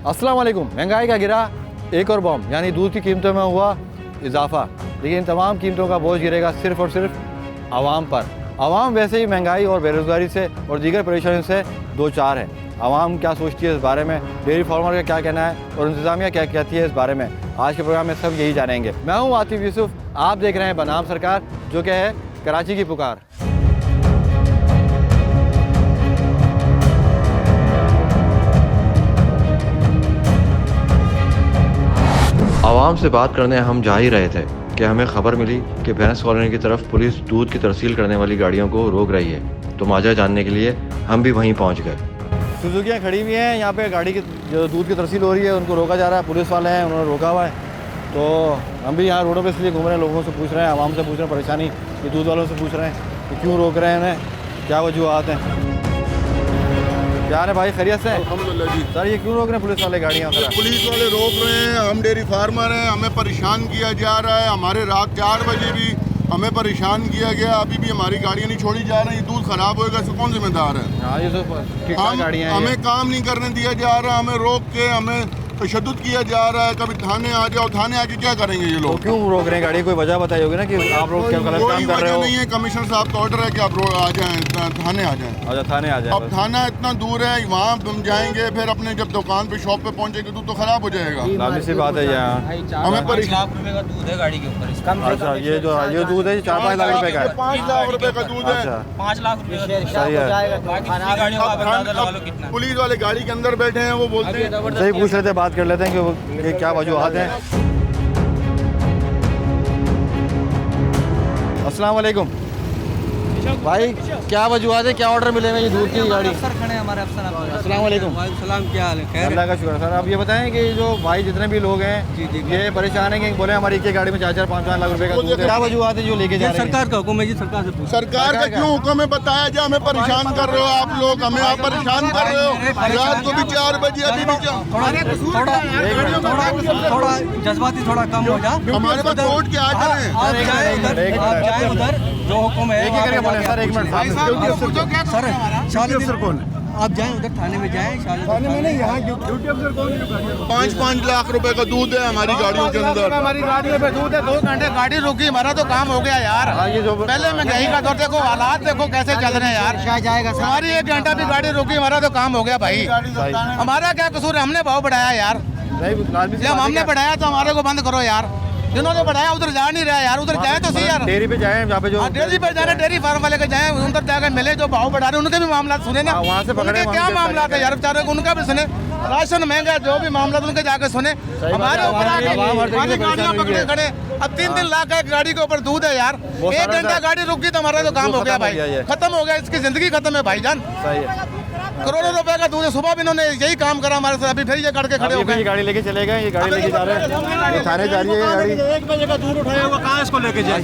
अस्सलाम वालेकुम। महंगाई का गिरा एक और बम, यानी दूध की कीमतों में हुआ इजाफा, लेकिन तमाम कीमतों का बोझ गिरेगा सिर्फ़ और सिर्फ आवाम पर। आवाम वैसे ही महंगाई और बेरोज़गारी से और दीगर परेशानियों से दो चार है। आवाम क्या सोचती है इस बारे में, डेयरी फार्मर का क्या कहना है और इंतज़ामिया क्या कहती है इस बारे में, आज के प्रोग्राम में सब यही जानेंगे। मैं हूँ आतिफ यूसुफ, आप देख रहे हैं बनाम सरकार, जो कि है कराची की पुकार। आवाम से बात करने हम जा ही रहे थे कि हमें खबर मिली कि भैंस कॉलोनी की तरफ पुलिस दूध की तरसील करने वाली गाड़ियों को रोक रही है। तो माजरा जानने के लिए हम भी वहीं पहुंच गए। सुजुकियाँ खड़ी हुई हैं यहाँ पे, गाड़ी की जो दूध की तरसील हो रही है उनको रोका जा रहा है। पुलिस वाले हैं, उन्होंने रोका हुआ है। तो हम भी यहाँ रोडों पर इसलिए घूम रहे हैं, लोगों से पूछ रहे हैं, आवाम से पूछ रहे हैं परेशानी, ये दूध वालों से पूछ रहे हैं कि क्यों रोक रहे हैं उन्हें, क्या वजूहत हैं। क्या है भाई, खैरियत से? अल्हम्दुलिल्लाह जी। सर ये क्यों रोक रहे हैं पुलिस वाले गाड़ियाँ? पुलिस वाले रोक रहे हैं, हम डेयरी फार्मर हैं, हमें परेशान किया जा रहा है। हमारे रात 4 बजे भी हमें परेशान किया गया, अभी भी हमारी गाड़ियाँ नहीं छोड़ी जा रही। दूध खराब होएगा, इसको कौन जिम्मेदार है? हाँ, ये तो गाड़ियाँ हैं। हमें काम नहीं करने दिया जा रहा, हमें रोक के हमें तशद्दुद किया जा रहा है। कभी थाने आ जाओ, थाने आके क्या करेंगे ये लोग? तो क्यों रोक रहे हैं गाड़ी? कोई वजह बताई होगी ना कि आप लोग क्या गलत काम कर रहे हो? नहीं है, कमिश्नर साहब का ऑर्डर है कि आप आ जाएं, थाने आ जाएं। अच्छा, थाने आ जाएं। अब थाना इतना दूर है, वहाँ हम जाएंगे, फिर अपने जब दुकान पे शॉप पे पहुँचेंगे दूध तो खराब हो जाएगा। लाजमी सी बात है यहाँ। हमें 5 लाख रुपए का दूध है गाड़ी के ऊपर। अच्छा, ये दूध है 4-5 लाख रुपए का है। 5 लाख रुपए का दूध है। अच्छा, 5 लाख रुपए का दूध सही है। गाड़ियों का आप अंदाजा लगा लो कितना। पुलिस वाले गाड़ी के अंदर बैठे हैं, वो बोलते हैं सही पूछ लेते हैं, बात कर लेते हैं कि क्या वजूहत हैं। अस्सलाम वालेकुम भाई, क्या वजूहत है, क्या ऑर्डर मिले हैं ये दूध की गाड़ी? अफसर खड़े हैं हमारे अफसर। अस्सलाम वालेकुम। सलाम, क्या हाल है? खैर, अल्लाह का शुक्र। सर आप ये बताएं कि जो भाई जितने भी लोग हैं ये परेशान हैं कि बोले हमारी एक गाड़ी में 4-5 लाख रुपए का दूध है, क्या वजूहत है जो लेके जा रहे हैं? सरकार का हुक्म है जी, सरकार से पूछो। सरकार का क्यों हुक्म है बताया जाए? हमें परेशान कर रहे हो आप लोग, हमें आप परेशान कर रहे हो। रात को भी 4 बजे, अभी भी थोड़ा जज्बाती थोड़ा कम हो जा। हमारे पास वोट क्या करें? आप जाए उधर जो हुक्म है। सर एक मिनट, सर अफसर कौन है? आप जाएं उधर, थाने में जाएं। थाने में नहीं, यहाँ ड्यूटी अफसर कौन है? 5-5 लाख रुपए का दूध है हमारी गाड़ियों के अंदर। हमारी गाड़ियों पे दूध है, 2 घंटे गाड़ी रुकी, हमारा तो काम हो गया यार। पहले महंगाई का दौर देखो, हालात देखो कैसे चल रहे हैं यार। हमारी 1 घंटा भी गाड़ी रुकी, हमारा तो काम हो गया भाई। हमारा क्या कसूर है? हमने भाव बढ़ाया यार, जब हमने बढ़ाया तो हमारे को बंद करो यार। जिन्होंने बढ़ाया उधर जा नहीं रहा यार, उधर जाए तो सही यार। डेयरी पे जाएं, जहाँ पे जो डेयरी पे जाना, डेयरी फार्म वाले के जाए, उधर जाकर मिले जो भाव बढ़ा रहे हैं, उनके भी मामला सुने ना। वहाँ से पकड़े, उनके क्या मामला है यार बेचारे, उनका भी सुने। राशन महंगा, जो भी मामला उनके जाकर सुने। हमारे ऊपर आके गाड़ियाँ पकड़े खड़े। अब 3-3 लाख का गाड़ी के ऊपर दूध है यार। 1 घंटा गाड़ी रुक गई तो हमारा तो काम हो गया भाई, खत्म हो गया, इसकी जिंदगी खत्म है भाईजान। सही है। करोड़ों रुपए का दूध है। सुबह भी इन्होंने यही काम करा हमारे साथ, अभी फिर ये करके खड़े हो गए। ये गाड़ी लेके चले गए, ये गाड़ी लेके जा रहे हैं, ये थाने जा रही है गाड़ी। 1 बजे का दूध उठाया हुआ, कहाँ इसको लेके जाए?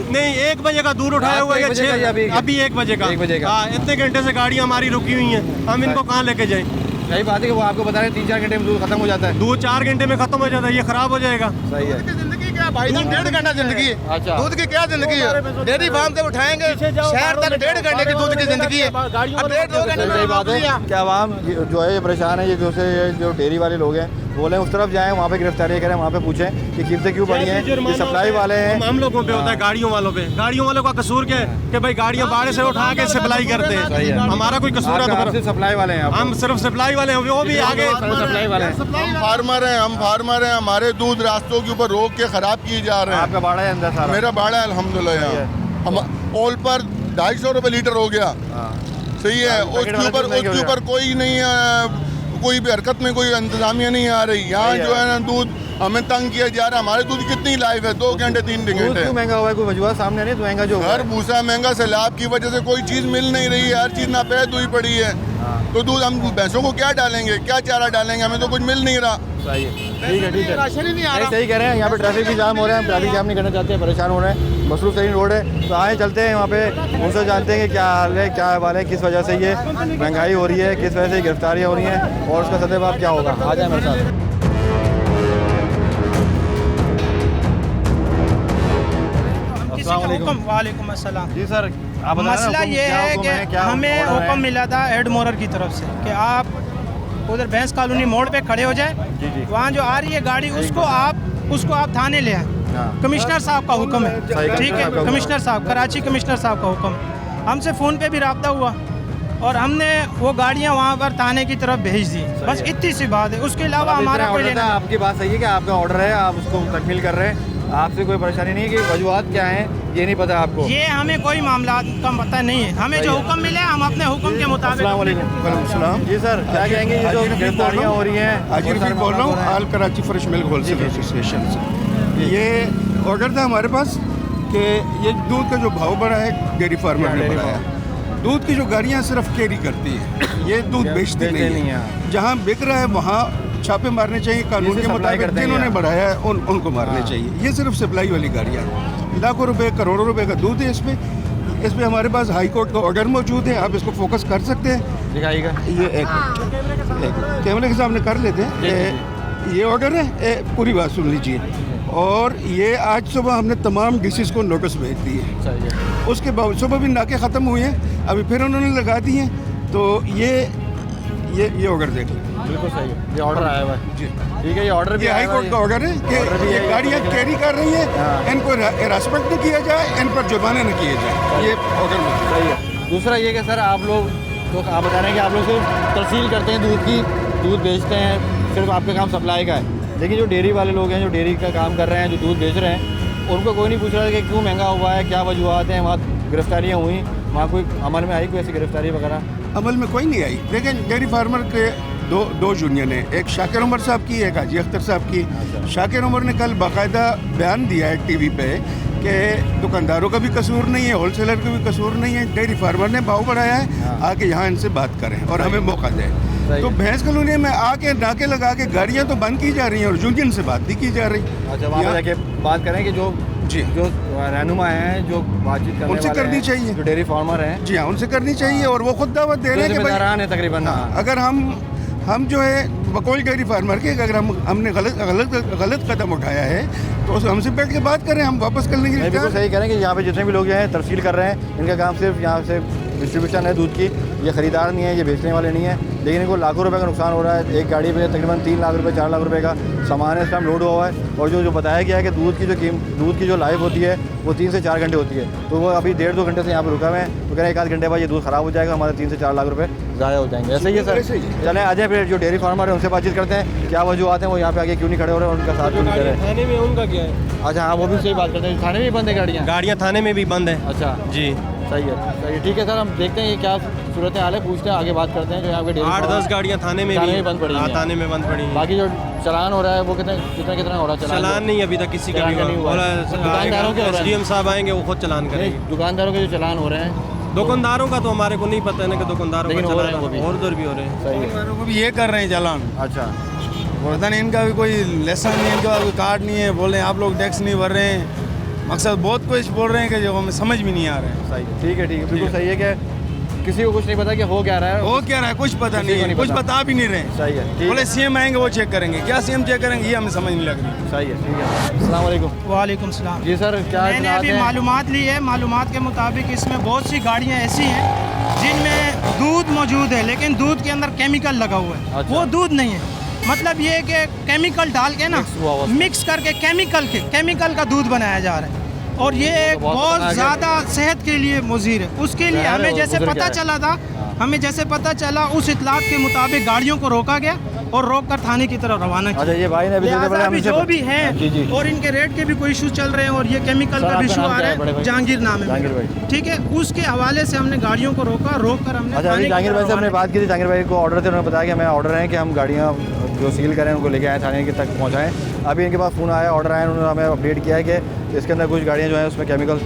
नहीं, 1 बजे का दूध उठाया हुआ, ये 6 अभी 1 बजे का। हाँ, इतने घंटे से गाड़ियाँ हमारी रुकी हुई हैं, हम इनको कहाँ लेके जाएं? सही बात है कि वो आपको बता रहे हैं 3-4 घंटे में दूध खत्म हो जाता है। दूध 4 घंटे में खत्म हो जाता है, ये खराब हो जाएगा। सही है। जिंदगी क्या भाईजान, 1.5 घंटा जिंदगी है। अच्छा। दूध की क्या जिंदगी है? डेयरी फार्म से उठाएंगे शहर तक, 1.5 घंटे की दूध की जिंदगी है। अब 1.5-2 घंटे में सही बात है कि आवाम जो है ये परेशान है, ये जो डेयरी वाले लोग हैं बोले उस तरफ जाएं, वहाँ पे गिरफ्तारी करें, वहाँ पे पूछें कि कीमतें क्यों बढ़ी हैं। ये सप्लाई वाले हैं, हम लोगों पे होता है, गाड़ियों वालों पे। गाड़ियों वालों का कसूर क्या है कि भाई गाड़ियाँ बाड़े से उठा के सप्लाई करते हैं, हमारा कोई कसूर है? आपसे सप्लाई वाले हैं, हम सिर्फ सप्लाई वाले हैं, वो भी आगे सप्लाई वाले हैं। हम फार्मर हैं, हमारे दूध रास्तों के ऊपर रोक के खराब किए जा रहे हैं। आपका बाड़ा है अंदर सारा? मेरा बाड़ा है अल्हम्दुलिल्लाह। यहाँ हम ओल पर 250 रुपये लीटर हो गया। सही है। उसके ऊपर कोई नहीं, कोई भी हरकत में कोई इंतजामिया नहीं आ रही। यहाँ जो है ना दूध हमें तंग किया जा रहा है। हमारे दूध कितनी लाइफ है? 2 घंटे 3 घंटे। क्यों महंगा हुआ है? कोई वजूहत सामने नहीं तो महंगा जो हर भूसा महंगा, सैलाब की वजह से कोई चीज़ मिल नहीं रही है, हर चीज़ नापैद हुई पड़ी है। तो दूध हम भैंसों को क्या डालेंगे, क्या चारा डालेंगे? हमें तो कुछ मिल नहीं रहा। सही है, ठीक है, ठीक है। राशन ही नहीं आ रहा। सही कह रहे हैं। यहाँ पे ट्रैफिक भी जाम हो रहा है, हम ट्रैफिक जाम नहीं करना चाहते, परेशान हो रहे हैं। मसरूफ तरीन रोड है, तो आए चलते हैं वहाँ पे, उनसे जानते हैं कि क्या हाल है, क्या अहवाल है, किस वजह से ये महंगाई हो रही है, किस वजह से गिरफ्तारियाँ हो रही हैं और उसका सदेबाब क्या होगा। आ जाए मेरे साथ। वालेकुम अस्सलाम जी सर, आप मसला ये है कि हमें हुक्म मिला था हेड मोरर की तरफ से कि आप उधर भैंस कॉलोनी मोड़ पे खड़े हो जाए, वहाँ जो आ रही है गाड़ी उसको आप थाने ले आए। कमिश्नर साहब का हुक्म है, ठीक है, कमिश्नर साहब, कराची कमिश्नर साहब का हुक्म। हमसे फ़ोन पे भी रब्ता हुआ और हमने वो गाड़ियाँ वहाँ पर थाने की तरफ भेज दी, बस इतनी सी बात है। उसके अलावा हमारा कोई लेना। आपकी बात सही है कि आपका ऑर्डर है, आप उसको तकमील कर रहे हैं, आपसे कोई परेशानी नहीं है कि वजूहत क्या हैं ये नहीं पता आपको? ये हमें कोई मामला का पता नहीं है, हमें जो हुक्म मिले हम अपने हुक्म के मुताबिक। जी सर, क्या कहेंगे ये जो गिरफ्तारियाँ हो रही हैं? आजिर भी बोल रहा हूँ, all Karachi fresh milk wholesale association से। ये ऑर्डर था हमारे पास कि ये दूध का जो भाव बढ़ा है डेयरी फार्मर ने बढ़ाया। दूध की जो गाड़ियाँ सिर्फ कैरी करती हैं, ये दूध बेचती नहीं है। जहाँ बिक रहा है वहाँ छापे मारने चाहिए, कानून के मुताबिक जिन्होंने बढ़ाया है उनको मारने चाहिए। ये सिर्फ सप्लाई वाली गाड़ियाँ, लाखों रुपए करोड़ों रुपए का दूध है इसमें हमारे पास हाई कोर्ट का ऑर्डर मौजूद है, आप इसको फोकस कर सकते हैं। दिखाइएगा, ये एक कैमरे के सामने कर लेते हैं। ये ऑर्डर है, पूरी बात सुन लीजिए। और ये आज सुबह हमने तमाम डीसीज को नोटिस भेज दिए, उसके बाद सुबह भी नाके ख़त्म हुए हैं, अभी फिर उन्होंने लगा दिए। तो ये ऑर्डर देख लें। बिल्कुल सही है, ये ऑर्डर आया हुआ है जी, ठीक है। ये ऑर्डर भी हाई कोर्ट का ऑर्डर है कि ये गाड़ियाँ कैरी कर रही हैं, इनको हिरासमेंट न किया जाए, इन पर जुर्माने न किए जाए, ये ऑर्डर में सही है। दूसरा ये कि सर आप लोग तो आप बता रहे हैं कि आप लोग सिर्फ तरसील करते हैं दूध की, दूध बेचते हैं, सिर्फ आपका काम सप्लाई का है, लेकिन जो डेयरी वाले लोग हैं, जो डेयरी का काम कर रहे हैं, जो दूध बेच रहे हैं, उनको कोई नहीं पूछ रहा है कि क्यों महंगा हुआ है, क्या वजूहत हैं। वहाँ गिरफ्तारियाँ हुई, वहाँ कोई अमल में आई कोई ऐसी गिरफ्तारी वगैरह? अमल में कोई नहीं आई, लेकिन डेयरी फार्मर के दो यूनियन है, एक शाकिर उमर साहब की, एक हाजी अख्तर साहब की। शाकिर उमर ने कल बाकायदा बयान दिया है टीवी पे कि दुकानदारों का भी कसूर नहीं है, होलसेलर का भी कसूर नहीं है, डेयरी फार्मर ने भाव बढ़ाया है, आके यहाँ इनसे बात करें और हमें मौका दें। तो भैंस कॉलोनी में आके नाके लगा के गाड़ियाँ तो बंद की जा रही हैं और यूनियन से बात नहीं की जा रही। अच्छा, वहाँ जाके बात करें कि जो रहनुमा हैं, जो बातचीत करने उनसे वाले करनी हैं, चाहिए, जो डेयरी फार्मर हैं, जी हाँ, उनसे करनी चाहिए। और वो खुद दावत दे रहे हैं कि भाई तकरीबन अगर हम जो है बकौल डेयरी फार्मर के, अगर हमने गलत कदम उठाया है तो हमसे बैठ के बात करें, हम वापस करने के लिए। बिल्कुल सही करें कि यहाँ पे जितने भी लोग हैं तरसील कर रहे हैं, इनका काम सिर्फ यहाँ से डिस्ट्रीब्यूशन है दूध की, ये ख़रीदार नहीं है, ये बेचने वाले नहीं है, लेकिन इनको लाखों रुपए का नुकसान हो रहा है। एक गाड़ी पे तकरीबन 3 लाख रुपए 4 लाख रुपए का सामान इस टाइम लोड हुआ है। और जो बताया गया है कि दूध की जो लाइफ होती है वो 3 से 4 घंटे होती है, तो वो अभी 1.5-2 घंटे से यहाँ पर रुका हुए हैं, तो कह रहे हैं 1 आध घंटे बाद ये दूध ख़राब हो जाएगा, हमारे 3 से 4 लाख रुपए ज़ाया हो जाएंगे। ऐसे ही है सर। चलें आ जाए फिर जो डेयरी फार्मर है उनसे बातचीत करते हैं, क्या वजूहत हैं, वो यहाँ पे आगे क्यों नहीं खड़े हो रहे हैं, उनका साथ क्यों नहीं दे रहे हैं। थाने में उनका क्या है? अच्छा हाँ, वो भी सही बात करते हैं, थाने में भी बंद है गाड़ियाँ थाने में भी बंद है। अच्छा जी, सही है, ठीक है सर। हम देखते हैं ये क्या सूरत हाल है, पूछते हैं, आगे बात करते हैं। जो यहाँ पे 8-10 गाड़ियाँ थाने में बंद पड़ी हैं। थाने में बंद पड़ी हैं। बाकी जो चलान हो रहा है वो कितना हो रहा है? चलान नहीं अभी तक किसी का नहीं हुआ। दुकानदारों के SDM साहब आएंगे, वो खुद चलान करेंगे। दुकानदारों के जो चलान हो रहे हैं, दुकानदारों का तो हमारे को नहीं पता है ना कि दुकानदारों का चलान और उधर भी हो रहे हैं। सही है, वो भी ये कर रहे हैं चालान। अच्छा, पता नहीं इनका भी कोई लेसन नहीं है, इनका कोई कार्ड नहीं है, बोल रहे हैं आप लोग टैक्स नहीं भर रहे हैं, मकसद बहुत कुछ बोल रहे हैं कि जो हमें समझ भी नहीं आ रहा है। सही है, ठीक है, बिल्कुल सही है कि किसी को कुछ नहीं पता कि हो क्या रहा है, हो क्या रहा है कुछ पता नहीं है, कुछ बता भी नहीं रहे। सही है, बोले सीएम आएंगे वो चेक करेंगे, क्या सीएम चेक करेंगे ये हमें समझ नहीं लग रही। सही है, ठीक है। अस्सलाम वालेकुम। वालेकुम सलाम। जी सर, क्या मैंने अभी मालूमात ली है, मालूमात के मुताबिक इसमें बहुत सी गाड़ियाँ ऐसी हैं जिनमें दूध मौजूद है लेकिन दूध के अंदर केमिकल लगा हुआ है। अच्छा। वो दूध नहीं है, मतलब ये कि केमिकल डाल के ना मिक्स करके केमिकल का दूध बनाया जा रहा है और ये बहुत ज़्यादा सेहत के लिए मुज़ीर है। उसके लिए हमें जैसे पता चला था, हमें जैसे पता चला उस इतलात के मुताबिक गाड़ियों को रोका गया और रोक कर थाने की तरफ रवाना किया। अच्छा, ये भाई ने अभी जो भी है और इनके रेट के भी कोई इशू चल रहे हैं और ये केमिकल का भी इशू आ रहा है। जहांगीर नाम है, ठीक है, उसके हवाले से हमने गाड़ियों को रोक कर हमने। अच्छा, जहांगीर भाई से हमने बात की थी, जहांगीर भाई को ऑर्डर थे, उन्होंने बताया कि हमें ऑर्डर है कि हम गाड़ियाँ जो सील करें उनको लेके आए थाने के तक पहुँचाएँ। अभी इनके पास फ़ोन आया, ऑर्डर आया, उन्होंने हमें अपडेट किया है कि इसके अंदर कुछ गाड़ियाँ जो हैं उसमें केमिकल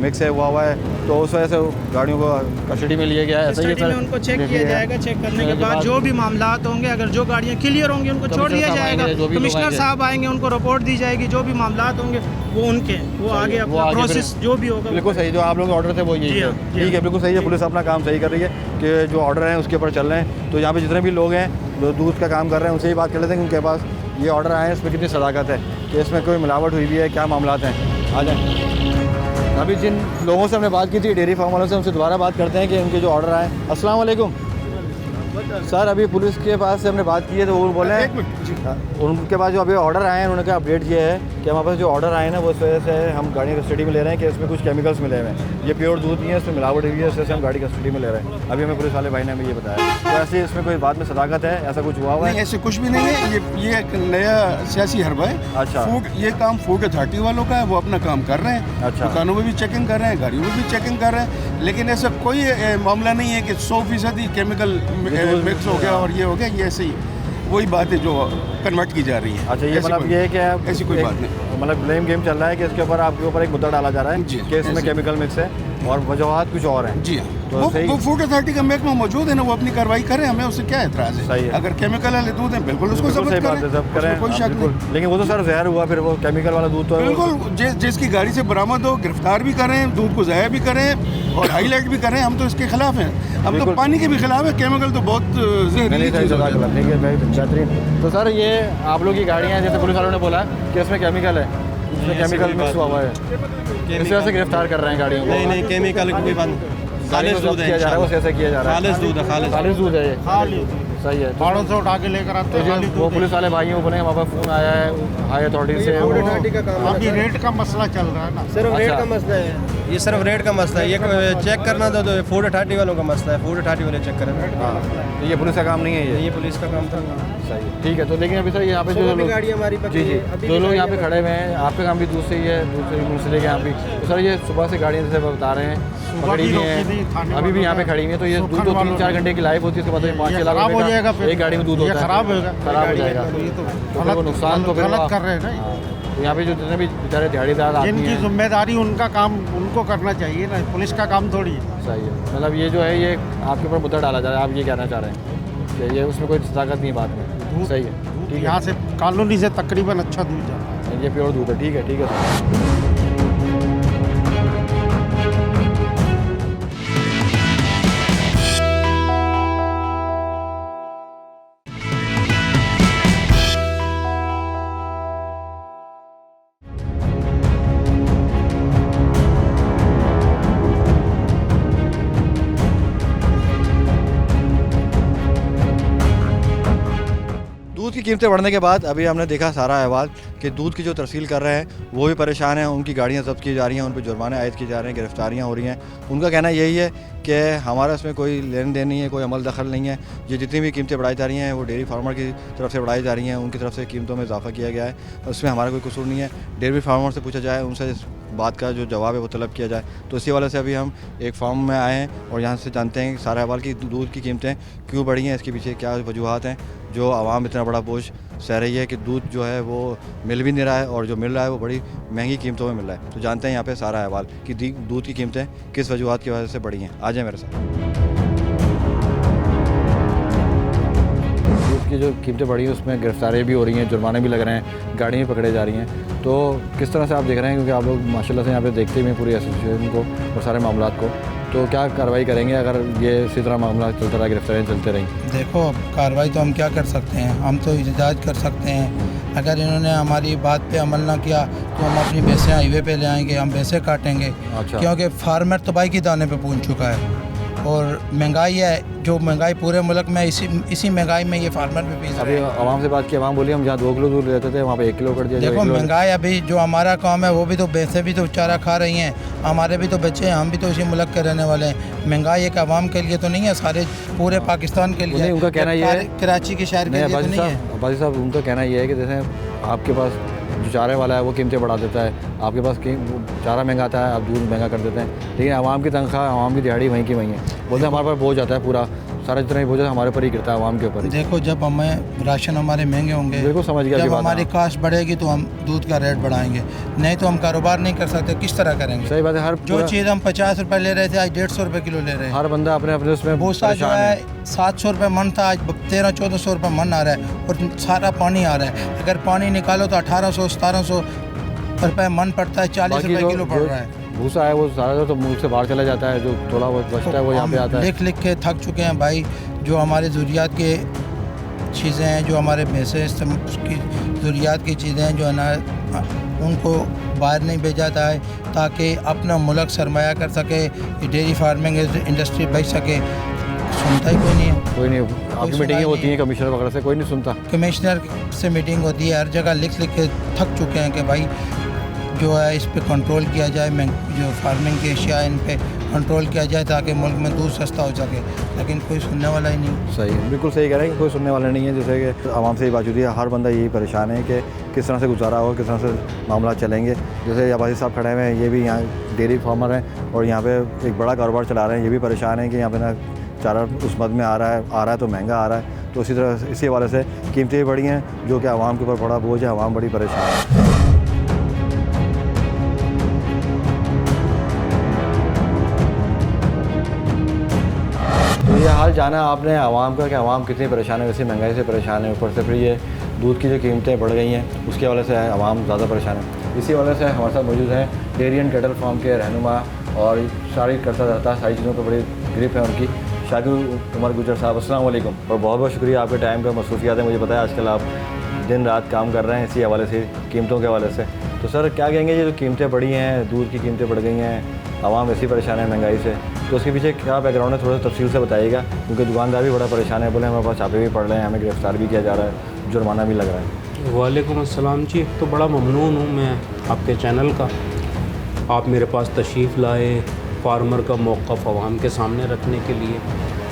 मिक्स है हुआ है, तो उस वजह से गाड़ियों को कस्टडी में लिया गया है। ऐसा ही है, उनको चेक किया जाएगा, चेक करने के बाद जो भी मामलात होंगे, अगर जो गाड़ियाँ क्लियर होंगी उनको छोड़ दिया जाएगा, कमिश्नर साहब आएंगे, उनको रिपोर्ट दी जाएगी, जो भी मामलात होंगे वो उनके आगे अपना प्रोसेस जो भी होगा। बिल्कुल सही, जो आप लोग ऑर्डर थे वो यही है, ठीक है, बिल्कुल सही है। पुलिस अपना काम सही कर रही है कि जो ऑर्डर हैं उसके ऊपर चल रहे हैं। तो यहाँ पे जितने भी लोग हैं जो दूध का काम कर रहे हैं उनसे ही बात कर लेते हैं कि उनके पास ये ऑर्डर आए हैं, इसमें कितनी सदाकत है, कि इसमें कोई मिलावट हुई भी है, क्या मामलात हैं। आ जाए, अभी जिन लोगों से हमने बात की थी डेयरी फार्म वालों से, उनसे दोबारा बात करते हैं कि उनके जो ऑर्डर आए। अस्सलाम वालेकुम सर अभी पुलिस के पास से हमने बात की है तो वो बोले हैं उनके पास जो अभी ऑर्डर आए हैं उन्होंने क्या अपडेट किया है कि हमारे पास जो ऑर्डर आए हैं ना वो इस वजह से हम गाड़ी कस्टडी में ले रहे हैं कि इसमें कुछ केमिकल्स मिले हुए हैं, ये प्योर दूध नहीं है, इसमें मिलावट हुई है, इस वजह से हम गाड़ी कस्टडी में ले रहे हैं। अभी हमें पुलिस वाले भाई ने हमें ये बताया। तो ऐसे इसमें कोई बात में सदाकत है, ऐसा कुछ हुआ हुआ है? नहीं, ऐसे कुछ भी नहीं है। ये एक नया सियासी हरबा है। अच्छा। फूड, ये काम फूड अथॉरिटी वालों का है, वो अपना काम कर रहे हैं। अच्छा। दुकानों में भी चेकिंग कर रहे हैं, गाड़ियों में भी चेकिंग कर रहे हैं, लेकिन ऐसा कोई मामला नहीं है कि 100% ही केमिकल मिक्स हो गया और ये हो गया। ये ऐसे ही वही बात है जो कन्वर्ट की जा रही है। अच्छा, ये मतलब ये है कि ऐसी कोई बात नहीं, मतलब ब्लेम गेम चल रहा है कि इसके ऊपर आपके ऊपर एक मुद्दा डाला जा रहा है कि इसमें केमिकल मिक्स है और वजूहात कुछ और हैं। जी हाँ, तो वो फूड अथॉरिटी का महकमा मौजूद है ना, वो अपनी कार्रवाई करें, हमें उससे क्या एतराज़ है? सही है। अगर केमिकल वाले दूध है बिल्कुल उसको बिल्कुल सही जब्त बात है, सब करें, कोई शक नहीं। लेकिन वो तो सर जहर हुआ, फिर वो केमिकल वाला दूध तो है। बिल्कुल, जिसकी गाड़ी से बरामद हो गिरफ्तार भी करें, दूध को ज़ाया भी करें और हाईलाइट भी करें। हम तो इसके खिलाफ हैं, हम तो पानी के भी खिलाफ है। केमिकल तो बहुत जहरीली चीज़ है। ठीक है भाई, बेहतरीन। तो सर ये आप लोग की गाड़ियाँ जैसे पुलिस वालों ने बोला कि इसमें केमिकल है, इसमें केमिकल मिक्स हुआ है, इस वजह से गिरफ्तार कर रहे हैं गाड़ियों को। नहीं केमिकल कोई बात नहीं, खालिश दूध है, किया जा रहा है, वो ऐसे किया जा रहा है। खालिश दूध है, खालिश दूध है ये। सही है। पहाड़ों से उठा के लेकर आते हैं। तो वो पुलिस वाले भाइयों को बोले हमारे पास फ़ोन आया है हाई अथॉरिटी से, अभी रेट का मसला चल रहा है ना। सिर्फ रेट का मसला है, ये सिर्फ रेट का मसला है। ये चेक करना तो फूड अथॉरिटी वालों का मसला है, फूड अथॉरिटी वाले चेक करें। हाँ, तो ये पुलिस का काम नहीं है, ये पुलिस का काम था। सही है, ठीक है। तो लेकिन अभी सर यहाँ पे जो लोग गाड़ी हमारी जी जो लोग यहाँ पे खड़े हुए हैं, आपका काम भी दूध से ही है, दूसरे मुल्क से लेके यहाँ भी। तो सर ये सुबह से गाड़ियाँ जैसे बता रहे हैं पकड़ी हुई हैं, अभी भी यहाँ पे खड़ी हुई है, तो ये दूध तो 3-4 घंटे की लाइफ होती है, उसके बाद 5-6 लाख रुपये एक गाड़ी में दूध होता है, खराब होगा, खराब हो जाएगा। तो वो नुकसान तो फिर गलत कर रहे हैं ना। तो यहाँ पे जो जितने भी बेचारे दिहाड़ीदार आदमी जिनकी हैं, जिम्मेदारी उनका काम उनको करना चाहिए ना, पुलिस का काम थोड़ी है। सही है। मतलब ये जो है ये आपके ऊपर मुद्दा डाला जा रहा है, आप ये कहना चाह रहे हैं कि ये उसमें कोई ताकत नहीं बात में। सही है, ठीक है। यहाँ से कॉलोनी से तकरीबन अच्छा दूध जाता है। ये प्योर दूध है, ठीक है, ठीक है सर। दूध की कीमतें बढ़ने के बाद अभी हमने देखा सारा अहवाल कि दूध की जो तरसील कर रहे हैं वो भी परेशान हैं, उनकी गाड़ियां जब्त की जा रही हैं, उन पर जुर्माने आयद किए जा रहे हैं, गिरफ्तारियां हो रही हैं। उनका कहना यही है कि हमारा इसमें कोई लेन देन नहीं है, कोई अमल दखल नहीं है। ये जितनी भी कीमतें बढ़ाई जा रही हैं वो डेयरी फार्मर की तरफ से बढ़ाई जा रही हैं, उनकी तरफ से कीमतों में इजाफा किया गया है, उसमें हमारा कोई कसूर नहीं है। डेयरी फार्मर से पूछा जाए, उनसे इस बात का जो जवाब है वो तलब किया जाए। तो इसी वाले से अभी हम एक फार्म में आए हैं और यहाँ से जानते हैं सारे अहवाल की दूध की कीमतें क्यों बढ़ी हैं, इसके पीछे क्या वजूहत हैं, जो आवाम इतना बड़ा बोझ सह रही है कि दूध जो है वो मिल भी नहीं रहा है और जो मिल रहा है वो बड़ी महंगी कीमतों में मिल रहा है। तो जानते हैं यहाँ पे सारा अहवाल कि दूध की कीमतें किस वजूहत की वजह से बढ़ी हैं। आ जाए मेरे साथ। दूध की जो कीमतें बढ़ी हैं उसमें गिरफ्तारियाँ भी हो रही हैं, जुर्माने भी लग रहे हैं, गाड़ियाँ भी पकड़े जा रही हैं। तो किस तरह से आप देख रहे हैं, क्योंकि आप लोग माशाल्लाह से यहाँ पे देखते ही हैं पूरी एसोसिएशन को और सारे मामलात को, तो क्या कार्रवाई करेंगे अगर ये इसी तरह मामला चलता रहा, गिरफ्तारियाँ चलते रहीं? देखो, कार्रवाई तो हम क्या कर सकते हैं, हम तो एहतजाज कर सकते हैं। अगर इन्होंने हमारी बात पे अमल ना किया तो हम अपनी भैंसें हाईवे पे ले आएंगे, हम भैंसें काटेंगे। अच्छा। क्योंकि फार्मर तबाही के दाने पे पहुंच चुका है और महंगाई है, जो महंगाई पूरे मुल्क में इसी महंगाई में ये फार्मर भी पीस अभी रहे हैं। आवाम से बात की, आवाम बोली हम जहाँ 2 किलो दूध लेते थे वहाँ पे 1 किलो कर दिया। देखो महंगाई, अभी जो हमारा काम है वो भी तो भैंसें भी तो चारा खा रही हैं, हमारे भी तो बच्चे हैं, हम भी तो इसी मुल्क के रहने वाले हैं। महंगाई एक आवाम के लिए तो नहीं है, सारे पूरे पाकिस्तान के लिए। उनका कहना ये है, कराची के शहर के लिए तो नहीं है। बाजी साहब उनका कहना ये है कि जैसे आपके पास जो चारे वाला है वो कीमतें बढ़ा देता है, आपके पास चारा महंगा आता है, आप दूध महंगा कर देते हैं, लेकिन आवाम की तनख्वाह, आवाम की दिहाड़ी वहीं की वहीं है। बोलते हैं हमारे पास बोझ आता है, पूरा सारा जितना ही बोझ है हमारे ऊपर ही गिरता है, आवाम के ऊपर। देखो, जब हमें राशन हमारे महंगे होंगे, बिल्कुल समझ गया, जब हमारी कास्ट बढ़ेगी तो हम दूध का रेट बढ़ाएंगे, नहीं तो हम कारोबार नहीं कर सकते। किस तरह करेंगे? सही बात है। हर जो चीज़ हम 50 रुपये ले रहे थे आज 150 रुपये किलो ले रहे हैं। हर बंदा अपने अपने उसमें भूसा जो है 700 रुपये मन था, आज 1300-1400 रुपये मन आ रहा है और सारा पानी आ रहा है। अगर पानी निकालो तो 1800-1700 रुपये मन पड़ता है, 40 रुपये किलो पड़ रहा है। भूसा है वो सारा तो मुल्क से बाहर चला जाता है, जो थोड़ा बहुत बचता है वो यहाँ पे आता है। लिख के थक चुके हैं भाई, जो हमारे ज़रूरियात के चीज़ें हैं, जो हमारे भैंसे की ज़रूरियात की चीज़ें हैं, जो अनाज उनको बाहर नहीं भेजा जाता है ताकि अपना मुल्क सरमाया कर सके, डेयरी फार्मिंग इंडस्ट्री बच सके। सुनता ही कोई नहीं है। कोई नहीं, आपकी मीटिंगें होती हैं कमिश्नर वगैरह से, कोई नहीं सुनता। कमिश्नर से मीटिंग होती है, हर जगह लिख के थक चुके हैं कि भाई जो है इस पे कंट्रोल किया जाए, जो फार्मिंग की अशिया इन पे कंट्रोल किया जाए ताकि मुल्क में दूध सस्ता हो सके, लेकिन कोई सुनने वाला ही नहीं। सही, बिल्कुल सही कह रहे हैं कि कोई सुनने वाला नहीं है। जैसे कि आवाम से ये बात होती है, हर बंदा यही परेशान है कि किस तरह से गुजारा हो, किस तरह से मामला चलेंगे। जैसे अब्बासी साहब खड़े हुए हैं, ये भी यहाँ डेयरी फार्मर हैं और यहाँ पे एक बड़ा कारोबार चला रहे हैं। ये भी परेशान है कि यहाँ पे ना चारा उस मद में आ रहा है तो महंगा आ रहा है। तो इसी तरह इसी हवाले से कीमतें बढ़ी हैं, जो कि आवाम के ऊपर बड़ा बोझ है, आवाम बड़ी परेशान है। तो ये हाल जाना आपने आवाम का कि आवाम कितनी परेशान है, वैसे महंगाई से परेशान है। ऊपर से फिर ये दूध की जो कीमतें बढ़ गई हैं, उसके हवाले से आवाम ज़्यादा परेशान है। इसी वजह से हमारे साथ मौजूद हैं डेयरी एंड कैटल फार्म के रहनुमा और सारी करता रहता सारी चीज़ों पर बड़ी ग्रिप है उनकी, शाकिर उमर गुजर साहब। अस्सलाम वालेकुम और बहुत बहुत शुक्रिया आपके टाइम का, मसरूफियात है। मुझे पता है आजकल आप दिन रात काम कर रहे हैं इसी हवाले से, कीमतों के हवाले से। तो सर क्या कहेंगे, ये जो कीमतें बढ़ी हैं, दूध की कीमतें बढ़ गई हैं, आवाम ऐसी परेशान है महंगाई से, तो उसके पीछे क्या बैकग्राउंड है, थोड़ा सा तफसील से बताइएगा। क्योंकि दुकानदार भी बड़ा परेशान है, बोले हमारे पास छापे भी पड़ रहे हैं, हमें गिरफ्तार भी किया जा रहा है, जुर्माना भी लग रहा है। वालेकुम अस्सलाम जी। तो बड़ा ममनून हूँ मैं आपके चैनल का, आप मेरे पास तशरीफ़ लाए फार्मर का मौक़िफ़ आवाम के सामने रखने के लिए,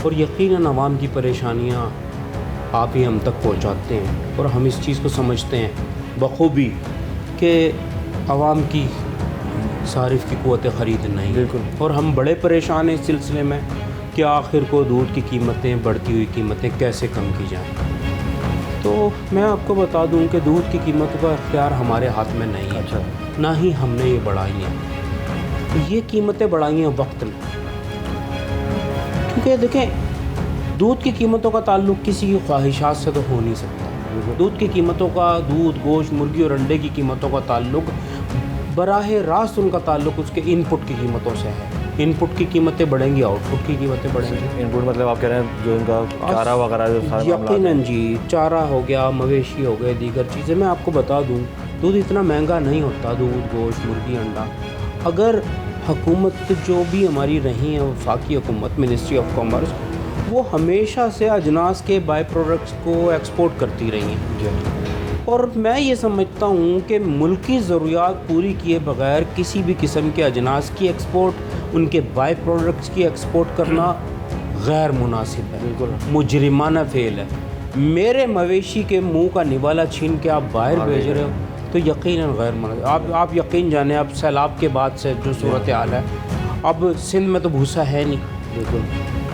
और यकीनन आवाम की परेशानियाँ आप ही हम तक पहुँचाते हैं और हम इस चीज़ को समझते हैं बखूबी कि आवाम की सारिफ की क़ुव्वत ख़रीद नहीं। बिल्कुल। और हम बड़े परेशान हैं इस सिलसिले में कि आखिर को दूध की कीमतें, बढ़ती हुई कीमतें कैसे कम की जाएँ। तो मैं आपको बता दूं कि दूध की कीमतों का इख्तियार हमारे हाथ में नहीं है। अच्छा। ना ही हमने ये बढ़ाई हैं, ये कीमतें बढ़ाई हैं वक्त में। क्योंकि देखें, दूध की कीमतों का ताल्लुक़ किसी की ख्वाहिशात से तो हो नहीं सकता। दूध की कीमतों का, दूध, गोश्त, मुर्गी और अंडे की कीमतों का ताल्लुक़ बराह रास्त उनका ताल्लुक़ उसके इनपुट की कीमतों से है। इनपुट की कीमतें बढ़ेंगी, आउटपुट की कीमतें बढ़ेंगी। इनपुट मतलब आप कह रहे हैं जो उनका चारा वगैरह जो सारा यकीनन जी, चारा हो गया, मवेशी हो गए, दीगर चीज़ें। मैं आपको बता दूं, दूध इतना महंगा नहीं होता, दूध, गोश्त, मुर्गी, अंडा। अगर हुकूमत जो भी हमारी रही है, वफाकी हुकूमत, मिनिस्ट्री ऑफ कॉमर्स, वो हमेशा से अजनास के बाई प्रोडक्ट्स को एक्सपोर्ट करती रही हैं। और मैं ये समझता हूँ कि मुल्की ज़रूरियात पूरी किए बग़ैर किसी भी किस्म के अजनास की एक्सपोर्ट, उनके बाई प्रोडक्ट्स की एक्सपोर्ट करना गैर मुनासिब है, बिल्कुल मुजरिमाना फ़ेल है। मेरे मवेशी के मुंह का निवाला छीन के आप बाहर भेज रहे हो तो यकीनन गैर मुनासिब। आप यकीन जाने, अब सैलाब के बाद से जो सूरत हाल है, अब सिंध में तो भूसा है नहीं, बिल्कुल।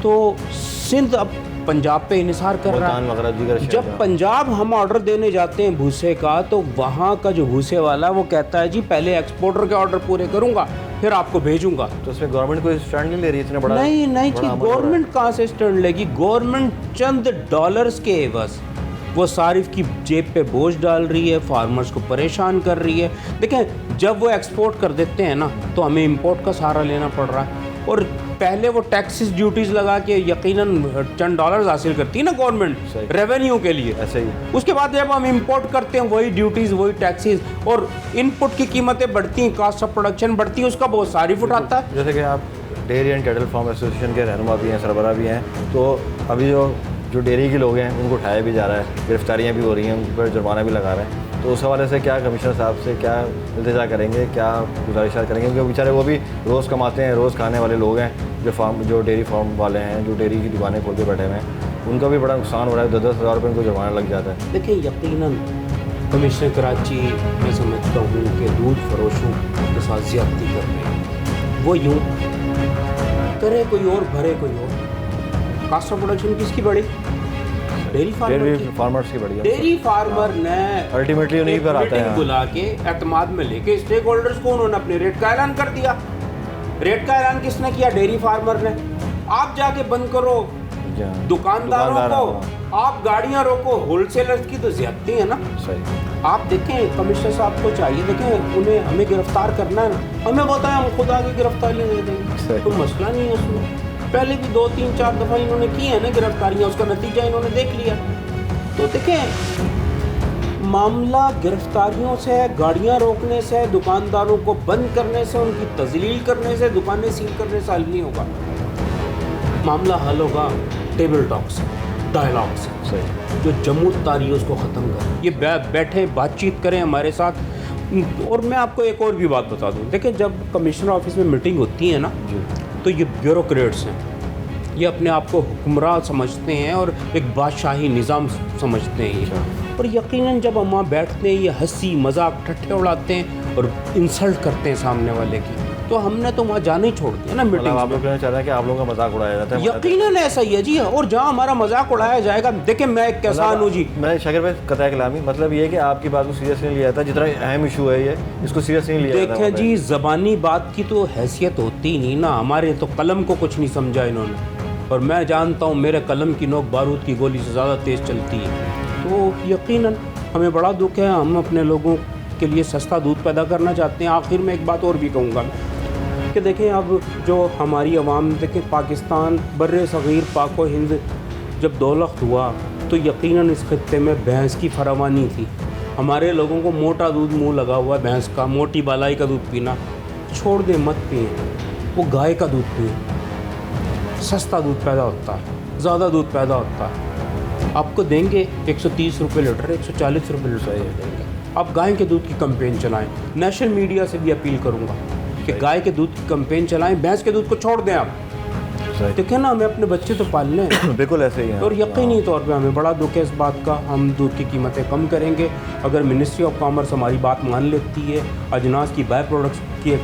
तो सिंध अब पंजाब पे इन्हिसार कर रहा है। जब पंजाब हम ऑर्डर देने जाते हैं भूसे का, तो वहाँ का जो भूसे वाला वो कहता है जी पहले एक्सपोर्टर के ऑर्डर पूरे करूँगा फिर आपको भेजूंगा। तो इसमें गवर्नमेंट कोई स्टैंड नहीं ले रही इतना बड़ा? नहीं जी, गवर्नमेंट कहाँ से स्टैंड लेगी? गवर्नमेंट चंद डॉलर्स के एवज वो सारिफ की जेब पे बोझ डाल रही है, फार्मर्स को परेशान कर रही है। देखें, जब वो एक्सपोर्ट कर देते हैं ना, तो हमें इंपोर्ट का सहारा लेना पड़ रहा है। और पहले वो टैक्सेस, ड्यूटीज़ लगा के यकीनन चंद डॉलर्स हासिल करती है ना गवर्नमेंट रेवेन्यू के लिए। ऐसे ही उसके बाद जब हम इंपोर्ट करते हैं, वही ड्यूटीज़, वही टैक्सेस, और इनपुट की कीमतें बढ़ती हैं, कॉस्ट ऑफ प्रोडक्शन बढ़ती है, उसका बहुत सारिफ उठाता है। जैसे कि आप dairy and cattle farm association के रहनुमा भी हैं, सरबराह भी हैं, तो अभी जो डेयरी के लोग हैं उनको उठाया भी जा रहा है, गिरफ्तारियाँ भी हो रही हैं, उन पर जुर्माना भी लगा रहे हैं। तो उस हवाले से क्या कमिश्नर साहब से क्या इल्तिजा करेंगे, क्या गुजारिशात करेंगे? क्योंकि बेचारे वो भी रोज़ कमाते हैं, रोज़ खाने वाले लोग हैं, जो डेयरी फार्म वाले हैं, जो डेयरी की दुकानें खोल के बैठे हुए हैं, उनका भी बड़ा नुकसान हो रहा है। 10-10 हज़ार रुपये उनको जुर्माना लग जाता है। देखिए, यकीनन कमिश्नर कराची मैं समझता हूँ कि दूध फरोशों के साथ ज़्यादती कर रहे हैं। वो यूँ करे कोई और, भरे कोई और। कास्ट ऑफ प्रोडक्शन किसकी बढ़ी? डेयरी फार्मर्स की बढ़ी है। डेयरी फार्मर ने अल्टीमेटली उन्हीं पर आता है, बुला के एतमाद में लेके स्टेक होल्डर्स को उन्होंने अपने रेट का ऐलान कर दिया। रेट का ऐलान किसने किया? डेयरी फार्मर ने। आप जाके बंद करो दुकानदारों को, आप गाड़ियां रोको, होलसेलर्स की तो ज्यादती है ना। सही। आप देखें, कमिश्नर साहब को चाहिए, देखें उन्हें, हमें गिरफ्तार करना है ना, हमें बताएं, हम खुद आगे गिरफ्तारियां दे देंगे, तो मसला नहीं है उसमें। पहले भी 2-3-4 दफ़ा इन्होंने की है ना गिरफ्तारियाँ, उसका नतीजा इन्होंने देख लिया। तो देखें, मामला गिरफ्तारियों से है, गाड़ियाँ रोकने से है, दुकानदारों को बंद करने से, उनकी तजलील करने से, दुकानें सील करने से हल नहीं होगा। मामला हल होगा टेबल टॉक से, डायलॉग से, जो जम्मू तारी है उसको ख़त्म करें। ये बैठे बातचीत करें हमारे साथ। और मैं आपको एक और भी बात बता दूं, देखिए जब कमिश्नर ऑफिस में मीटिंग होती है ना, तो ये ब्यूरोक्रेट्स हैं, ये अपने आप को हुक्मरान समझते हैं और एक बादशाही निज़ाम समझते हैं ये। और यकीनन जब हम वहाँ बैठते हैं, ये हंसी मजाक ठट्ठे उड़ाते हैं और इंसल्ट करते हैं सामने वाले की, तो हमने तो वहाँ जाना ही छोड़ दिया ना मीटिंग। आप लोग कहना चाह रहे हैं कि आप लोगों का मजाक उड़ाया जाता है? यकीनन ऐसा ही है जी। और जहाँ हमारा मजाक उड़ाया जाएगा, देखिए मैं एक किसान हूँ जी। मैं शाकिर भाई कतई कलामी, मतलब ये है कि आपकी बात को सीरियस नहीं लिया जाता, जितना अहम इशू है ये, इसको सीरियस नहीं लिया जाता। देखें जी, ज़बानी बात की तो हैसियत होती ही नहीं ना, हमारे तो कलम को कुछ नहीं समझा इन्होंने। और मैं जानता हूँ मेरे कलम की नोक बारूद की गोली से ज़्यादा तेज़ चलती है। तो यकीनन हमें बड़ा दुख है, हम अपने लोगों के लिए सस्ता दूध पैदा करना चाहते हैं। आखिर में एक बात और भी कहूँगा कि देखें अब जो हमारी आवाम, देखें पाकिस्तान बर्रे सग़ीर पाको हिंद जब दौलत हुआ तो यकीनन इस खत्ते में भैंस की फरावानी थी। हमारे लोगों को मोटा दूध मुँह लगा हुआ है भैंस का, मोटी बालाई का दूध पीना छोड़ दें, मत पिए, वो गाय का दूध पिए। सस्ता दूध पैदा होता है, ज़्यादा दूध पैदा होता है। आपको देंगे 130 रुपये लीटर, 140 रुपये लीटर देंगे। आप गाय के दूध की कैंपेन चलाएं। नेशनल मीडिया से भी अपील करूंगा कि गाय के दूध की कैंपेन चलाएं, भैंस के दूध को छोड़ दें आप। देखें ना, हमें अपने बच्चे तो पालने हैं। बिल्कुल ऐसे ही है। और यकीनी तौर पे हमें बड़ा दुख है इस बात का। हम दूध की कीमतें कम करेंगे अगर मिनिस्ट्री ऑफ कॉमर्स हमारी बात मान लेती है, अजनास की बाय प्रोडक्ट्स की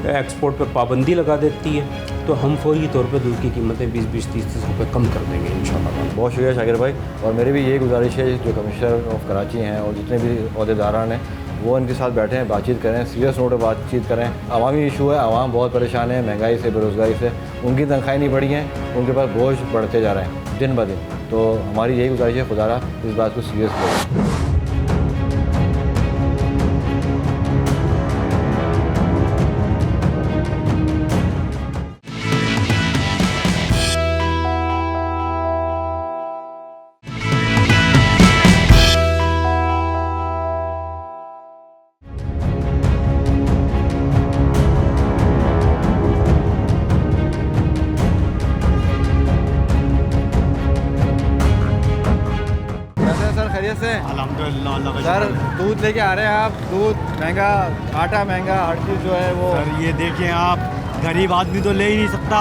एक्सपोर्ट पर पाबंदी लगा देती है, तो हम फौरी तौर पे दूध की कीमतें 20-30 रुपये कम कर देंगे इंशाल्लाह। बहुत शुक्रिया शाकिर भाई। और मेरी भी यही गुजारिश है, जो कमिश्नर ऑफ कराची हैं और जितने भी अहदेदारान हैं वो इनके साथ बैठे हैं, बातचीत करें, सीरियस नोट पर बातचीत करें। अवामी इशू है, आवाम बहुत परेशान है महंगाई से, बेरोज़गारी से, उनकी तनख्वाहें नहीं बढ़ी हैं, उनके पास बोझ बढ़ते जा रहे हैं दिन ब दिन। तो हमारी यही गुजारिश है, खुदारा इस बात को सीरियस करें। से अल्हम्दुलिल्लाह सर, दूध लेके आ रहे हैं आप, दूध महंगा, आटा महंगा, हर चीज़ जो है वो। सर ये देखें आप, गरीब आदमी तो ले ही नहीं सकता।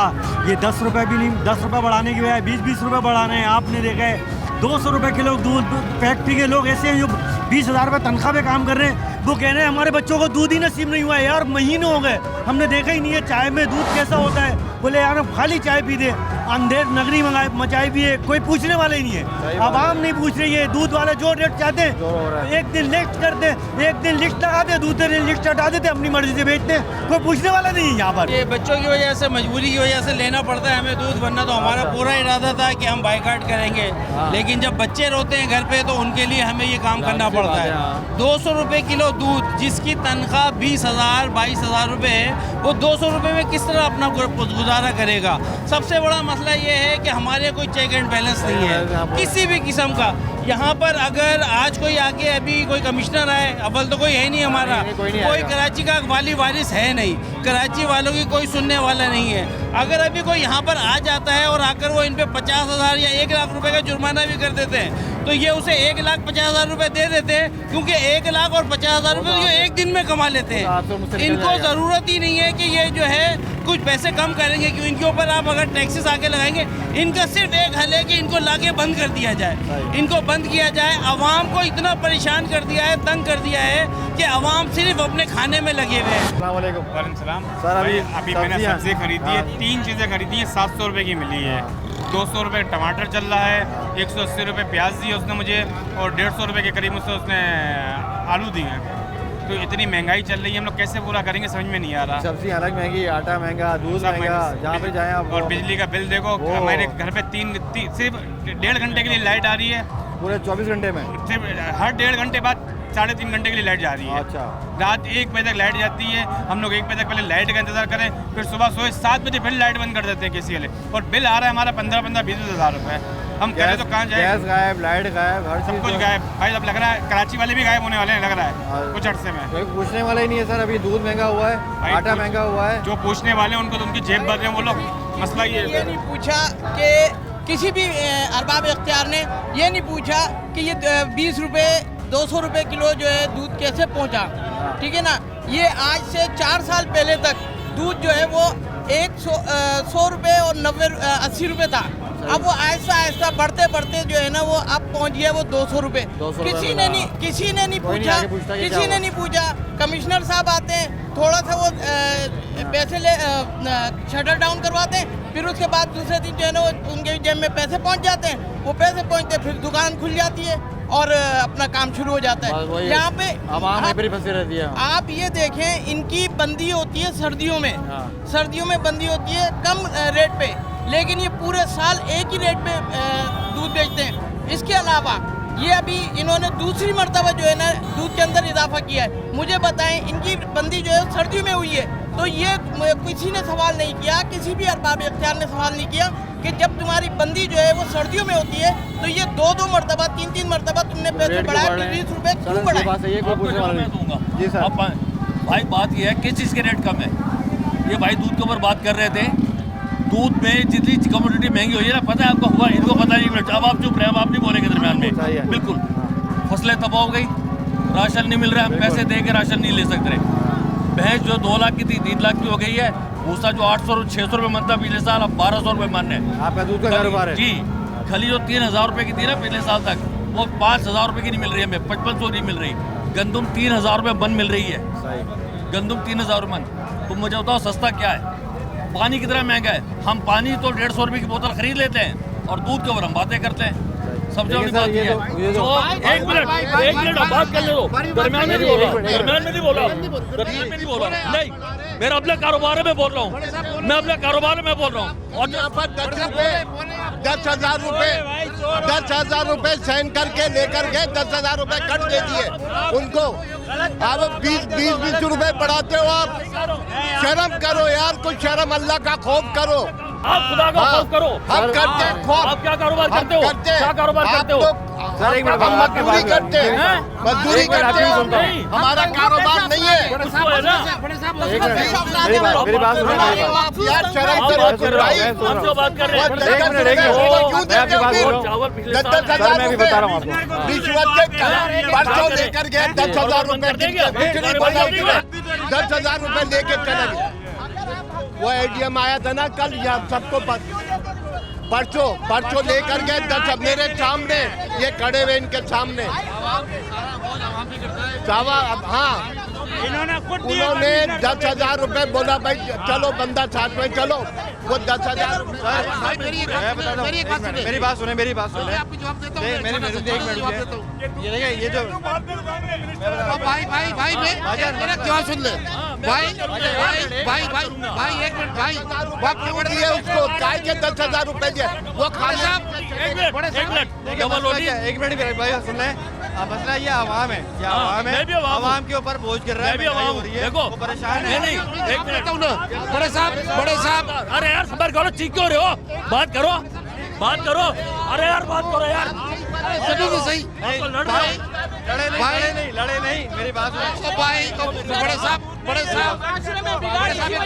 ये 10 रुपये भी नहीं, 10 रुपये बढ़ाने की बजाय 20-20 रुपये बढ़ाने हैं। आपने देखा है 200 रुपये किलो दूध। फैक्ट्री के लोग ऐसे हैं जो 20,000 रुपये तनख्वाह पे काम कर रहे हैं, वो कह रहे हैं हमारे बच्चों को दूध ही नसीब नहीं हुआ है। यार महीने हो गए, हमने देखा ही नहीं है चाय में दूध कैसा होता है। बोले यार हम खाली चाय पी दे, अंधेर नगरी मचाई भी है, कोई पूछने वाला ही नहीं है। आवाम नहीं पूछ रही है, दूध वाले जो रेट चाहते हैं एक दिन लिस्ट करते, एक दिन लिस्ट लगाते, दूसरे दिन लिस्ट हटा देते, अपनी मर्जी से बेचते हैं, कोई पूछने वाला नहीं है यहाँ पर। ये बच्चों की वजह से, मजबूरी की वजह से लेना पड़ता है हमें दूध, वरना तो हमारा पूरा इरादा था कि हम बाइकाट करेंगे, लेकिन जब बच्चे रोते हैं घर पे तो उनके लिए हमें ये काम करना पड़ता है। 200 रुपये किलो दूध, जिसकी तनख्वाह 20,000 22,000 रुपये है, वो 200 रुपये में किस तरह अपना गुजारा करेगा। सबसे बड़ा मसला ये है कि हमारे कोई चेक एंड बैलेंस नहीं है किसी भी किस्म का। यहाँ पर अगर आज कोई आके अभी कोई कमिश्नर आए, अव्वल तो कोई है नहीं हमारा, कोई कराची का वाली वारिस है नहीं, कराची वालों की कोई सुनने वाला नहीं है। अगर अभी कोई यहाँ पर आ जाता है और आकर वो इन पे 50,000 या 1 लाख रुपए का जुर्माना भी कर देते हैं, तो ये उसे 1,50,000 रुपए दे देते हैं, क्योंकि 1,50,000 रुपए ये एक दिन में कमा लेते हैं। इनको ज़रूरत ही नहीं है कि ये जो है कुछ पैसे कम करेंगे, क्यों इनके ऊपर आप अगर टैक्सेस आके लगाएंगे, इनका सिर्फ एक हल है कि इनको लाके बंद कर दिया जाए, इनको बंद किया जाए। आवाम को इतना परेशान कर दिया है, तंग कर दिया है कि आवाम सिर्फ अपने खाने में लगे हुए हैं। सर अभी मैंने सब्जी खरीदी है, 3 चीज़ें खरीदी हैं, 700 रुपये की मिली है। 200 रुपये टमाटर चल रहा है, 180 रुपये प्याज दिए उसने मुझे, और 150 रुपये के करीब मुझसे उसने आलू दिए हैं। तो इतनी महंगाई चल रही है, हम लोग कैसे पूरा करेंगे समझ में नहीं आ रहा। सब्जी अलग महंगी, आटा महंगा, दूध महंगा, जहाँ पे जाएं आप। और बिजली का बिल देखो, हमारे घर पे सिर्फ 1.5 घंटे के लिए लाइट आ रही है, पूरे 24 घंटे में सिर्फ हर 1.5 घंटे बाद 3.5 घंटे के लिए लाइट जा रही है। अच्छा। रात 1 बजे तक लाइट जाती है, हम लोग 1 बजे तक पहले लाइट का इंतजार करें, फिर सुबह सोए 7 बजे फिर लाइट बंद कर देते हैं किसी वाले, और बिल आ रहा है हमारा 15-20 हज़ार रुपये। हम कह रहे तो कहाँ जाए? गैस गायब, लाइट गायब, हर सब कुछ गायब। भाई अब लग रहा है कराची वाले भी गायब होने वाले हैं, लग रहा है कुछ अर्से में। कोई पूछने वाला ही नहीं है सर। अभी दूध महंगा हुआ है, आटा महंगा हुआ है, जो पूछने वाले हैं उनको तो उनकी जेब भर रहे हैं वो लोग। मसला ये नहीं पूछा कि किसी भी अरबाब इख्तियार ने ये नहीं पूछा कि ये 20 रुपये 200 रुपये किलो जो है दूध कैसे पहुंचा, ठीक है ना। ये आज से 4 साल पहले तक दूध जो है वो 100 रुपये और 80 रुपये था। अब वो आहिस्ता आहिस्ता बढ़ते बढ़ते जो है ना वो अब पहुंच गया वो 200 रुपये। किसी ने नहीं पूछा। कमिश्नर साहब आते हैं, थोड़ा सा वो पैसे ले शटर डाउन करवाते हैं, फिर उसके बाद दूसरे दिन जो है ना वो उनके जेब में पैसे पहुंच जाते हैं। वो पैसे पहुंचते फिर दुकान खुल जाती है और अपना काम शुरू हो जाता है। यहाँ पे फंसी रहती है। आप ये देखें, इनकी बंदी होती है सर्दियों में बंदी होती है कम रेट पे, लेकिन ये पूरे साल एक ही रेट पे दूध बेचते हैं। इसके अलावा ये अभी इन्होंने दूसरी मर्तबा जो है ना दूध के अंदर इजाफा किया है। मुझे बताएं, इनकी बंदी जो है सर्दियों में हुई है, तो ये किसी ने सवाल नहीं किया, किसी भी अरबाब इख्तियार ने सवाल नहीं किया कि जब तुम्हारी बंदी जो है वो सर्दियों में होती है तो ये 2-2 मरतबा 3-3 मरतबा तुमने पैसे बढ़ाए, 20 रुपए क्यों बढ़ाए? जी सर। भाई बात ये है किस चीज़ के रेट कम है। ये भाई दूध के ऊपर बात कर रहे थे। दूध में जितनी कमोडिटी महंगी हुई है ना, पता है आपको, हुआ इनको पता नहीं। अब आप चुप रहे, अब आप नहीं बोलेंगे दरम्यान में। बिल्कुल फसलें तबाह हो गई, राशन नहीं मिल रहा, हम पैसे दे के राशन नहीं ले सकते रहे। भैंस जो 2 लाख की थी 3 लाख की हो गई है। भूसा जो 800-600 रुपये मन था पिछले साल, अब 1200 रुपये मन है। आपका दूध का कारोबार है जी। खली जो 3000 रुपये की थी ना पिछले साल तक, वो 5000 रुपये की नहीं मिल रही है हमें, 5500 नहीं मिल रही। गंदम 3000 रुपये मन मिल रही है, गंदम 3000 रुपये मन। तुम मुझे बताओ सस्ता क्या है? पानी कितना महंगा है। हम पानी तो 150 रुपये की बोतल खरीद लेते हैं और दूध के ऊपर हम बातें करते हैं। सब जो बात है तो एक मिनट बात कर ले लो, दरम्यान में नहीं बोला नहीं, मेरा अपने कारोबार में बोल रहा हूँ, मैं अपने कारोबार में बोल रहा हूँ। और 10,000 रुपए साइन करके लेकर गए, 10,000 रुपए कट दे दिए उनको। अब 20 रुपए बढ़ाते हो आप। शर्म करो यार, कुछ शर्म, अल्लाह का खौफ करो। आप खुदा का खौफ करो। हम करते हैं खौफ। आप क्या कारोबार करते हो? क्या कारोबार करते हो? सर एक मिनट, हम मजदूरी करते हैं, मजदूरी करते हैं, हमारा कारोबार नहीं है। मेरी बात सुनो यार, शर्म करो भाई, हमसे बात कर रहे हैं। 10,000 रुपए रिश्वत के परसों लेकर गए, 10,000 रुपए 10,000 रुपए लेके चले गए। वो एडीएम आया था ना कल, यहाँ सबको परसों लेकर गए 10, मेरे सामने ये खड़े हुए इनके सामने। हाँ, उन्होंने 10,000 रुपए बोला, भाई चलो बंदा साथ में चलो। वो 10,000 मेरी बात सुने ये देखिए, ये जो भाई मेरा जवाब सुन ले भाई एक मिनट भाई, क्यों दिए उसको? काय के 10,000 रुपए दिए वो खाली साहब। एक मिनट भाई सुन ले। अब मसला ये आवाम है, क्या आवाम है, आवाम के ऊपर बोझ गिर रहा है, महंगाई हो रही है, देखो वो परेशान है। नहीं एक मिनट, बड़े साहब अरे यार सबर करो, चीख क्यों रहे हो? बात करो। अरे यार बात करो यार, सही लड़े नहीं, मेरी बात सुनो भाई। बड़े साहब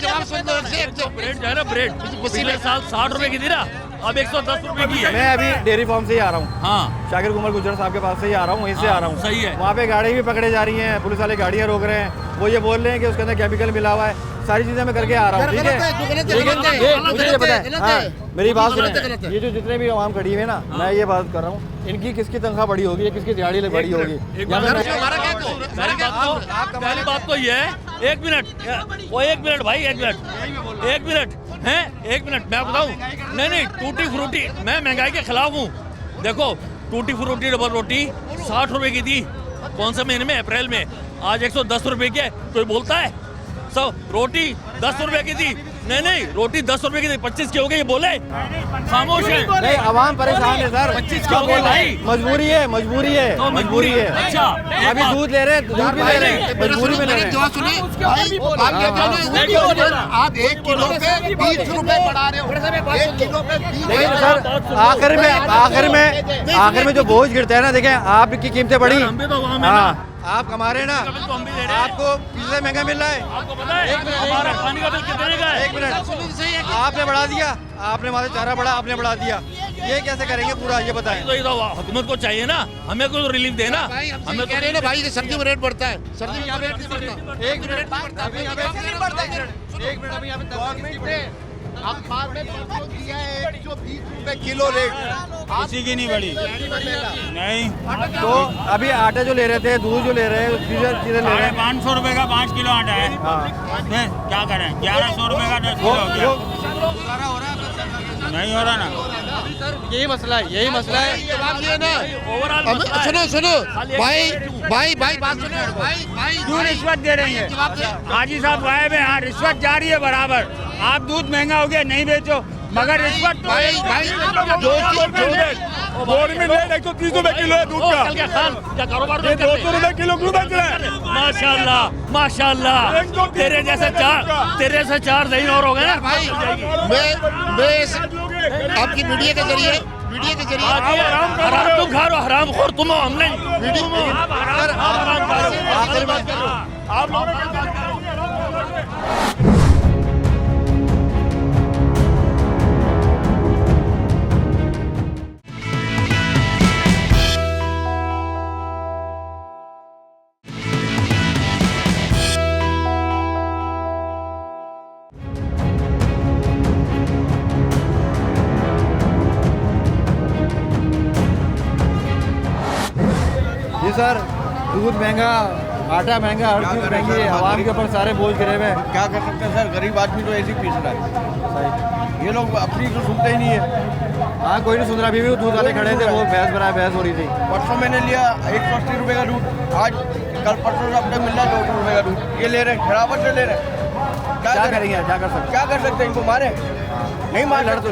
जवाब सुन दो। ब्रेड जो है ना, ब्रेड पिछले साल 60 रुपए की थी ना, अब 110 रुपए की है। मैं अभी डेयरी फार्म से ही आ रहा हूँ। हाँ, शाकिर कुमार गुजर साहब के पास से ही आ रहा हूँ, वहीं से आ रहा हूँ। सही है। वहाँ पे गाड़ी भी पकड़े जा रही हैं, पुलिस वाले गाड़ियाँ रोक रहे हैं। वो ये बोल रहे हैं कि उसके अंदर केमिकल मिला हुआ है। सारी चीजें मैं करके आ रहा हूँ, ठीक है। मुझे ये पता है। हाँ, मेरी बात सुनिए, ये जो जितने भी आवाम खड़ी है ना, मैं ये बात कर रहा हूँ, इनकी किसकी तनख्वाह बड़ी होगी, किसकी दिहाड़ी बड़ी होगी? पहली बात तो ये है, एक मिनट भाई, एक मिनट मैं बताऊं। नहीं, टूटी फ्रूटी, मैं महंगाई के खिलाफ हूँ। देखो, टूटी फ्रूटी डबल रोटी 60 रुपए की थी, कौन से महीने में? अप्रैल में। आज 110 रुपए की है, कोई बोलता है? सब रोटी 10 रुपए की थी, नहीं रोटी 10 रुपए की थी, 25 की हो गई, ये बोले? खामोश है। नहीं, आवाम परेशान है सर। 25 की हो गई भाई। मजबूरी है। अच्छा, अभी दूध ले रहे हैं, मजबूरी में ले रहे हैं। आप 1 किलो पे 20 रुपए बढ़ा रहे हो, 1 किलो पे 20। लेकिन सर आखिर में जो बोझ गिरता है ना, देखें आपकी कीमतें बढ़ी। हम भी तो आवाम है हाँ, ना। आप कमा रहे हैं ना, तो हम भी ले रहे हैं। आपको पिछले महंगा मिल रहा है। आपको पता है हमारा पानी का बिल कितने का है? 1 मिनट, आपने बढ़ा दिया, आपने वहाँ से चारा बढ़ा, आपने बढ़ा दिया, ये कैसे करेंगे पूरा, ये बताएं। तो ये तो हुकूमत को चाहिए ना, हमें कोई रिलीफ देना। हमें कह रहे हैं ना भाई, सर्दी में रेट बढ़ता है, सर्दी में रेट नहीं बढ़ता। 1 मिनट, अभी आप बात में दिया है 120 रुपए किलो रेट, किसी की नहीं बढ़ी नहीं। तो अभी आटा जो ले रहे थे, दूध जो ले रहे हैं, चीजें ले रहे हैं, 500 रुपए का 5 किलो आटा है। क्या करें, 1100 रुपए का 10 किलो हो गया। नहीं हो रहा ना, यही मसला है, यही मसला है। जवाब दिए ना, ओवरऑल सुनो सुनो भाई बात सुनो भाई, क्यों रिश्वत दे रहे हैं? हाजी साहब गायब है, हाँ रिश्वत जा रही है बराबर। आप दूध महंगा हो गया नहीं बेचो, मगर रिश्वत भाई बोर्ड में 130 रुपए किलो है दूध का। क्या कारोबार ये 200 रुपए किलो क्यों बेच रहे हैं? माशाल्लाह माशाल्लाह, तेरे जैसे चार दही और हो गए ना भाई। मैं आपकी मीडिया के जरिए हराम तुम खा रहे हो, हराम खोर तुम हो, हम नहीं। आप हराम खा रहे हो। आखिरी बात कर रहे हो। आप लोग जी सर, दूध महंगा, आटा महंगा, हर चीज़ महंगी है, आवाम के ऊपर सारे बोझ गिरे हुए हैं। क्या कर सकते हैं सर, गरीब आदमी तो ऐसे ही पीस रहा है। ये लोग अपनी तो सुनते ही नहीं है। हाँ, कोई नहीं सुन रहा, अभी भी दूध वाले खड़े थे, वो बहस हो रही थी। परसों मैंने लिया 180 रुपये का दूध, आज कल परसों अब तक मिल रहा है 200 रुपये का दूध। ये ले रहे हैं, खराबर से ले रहे हैं। क्या करेंगे, क्या कर सकते हैं, इनको मारे नहीं मार लड़ तो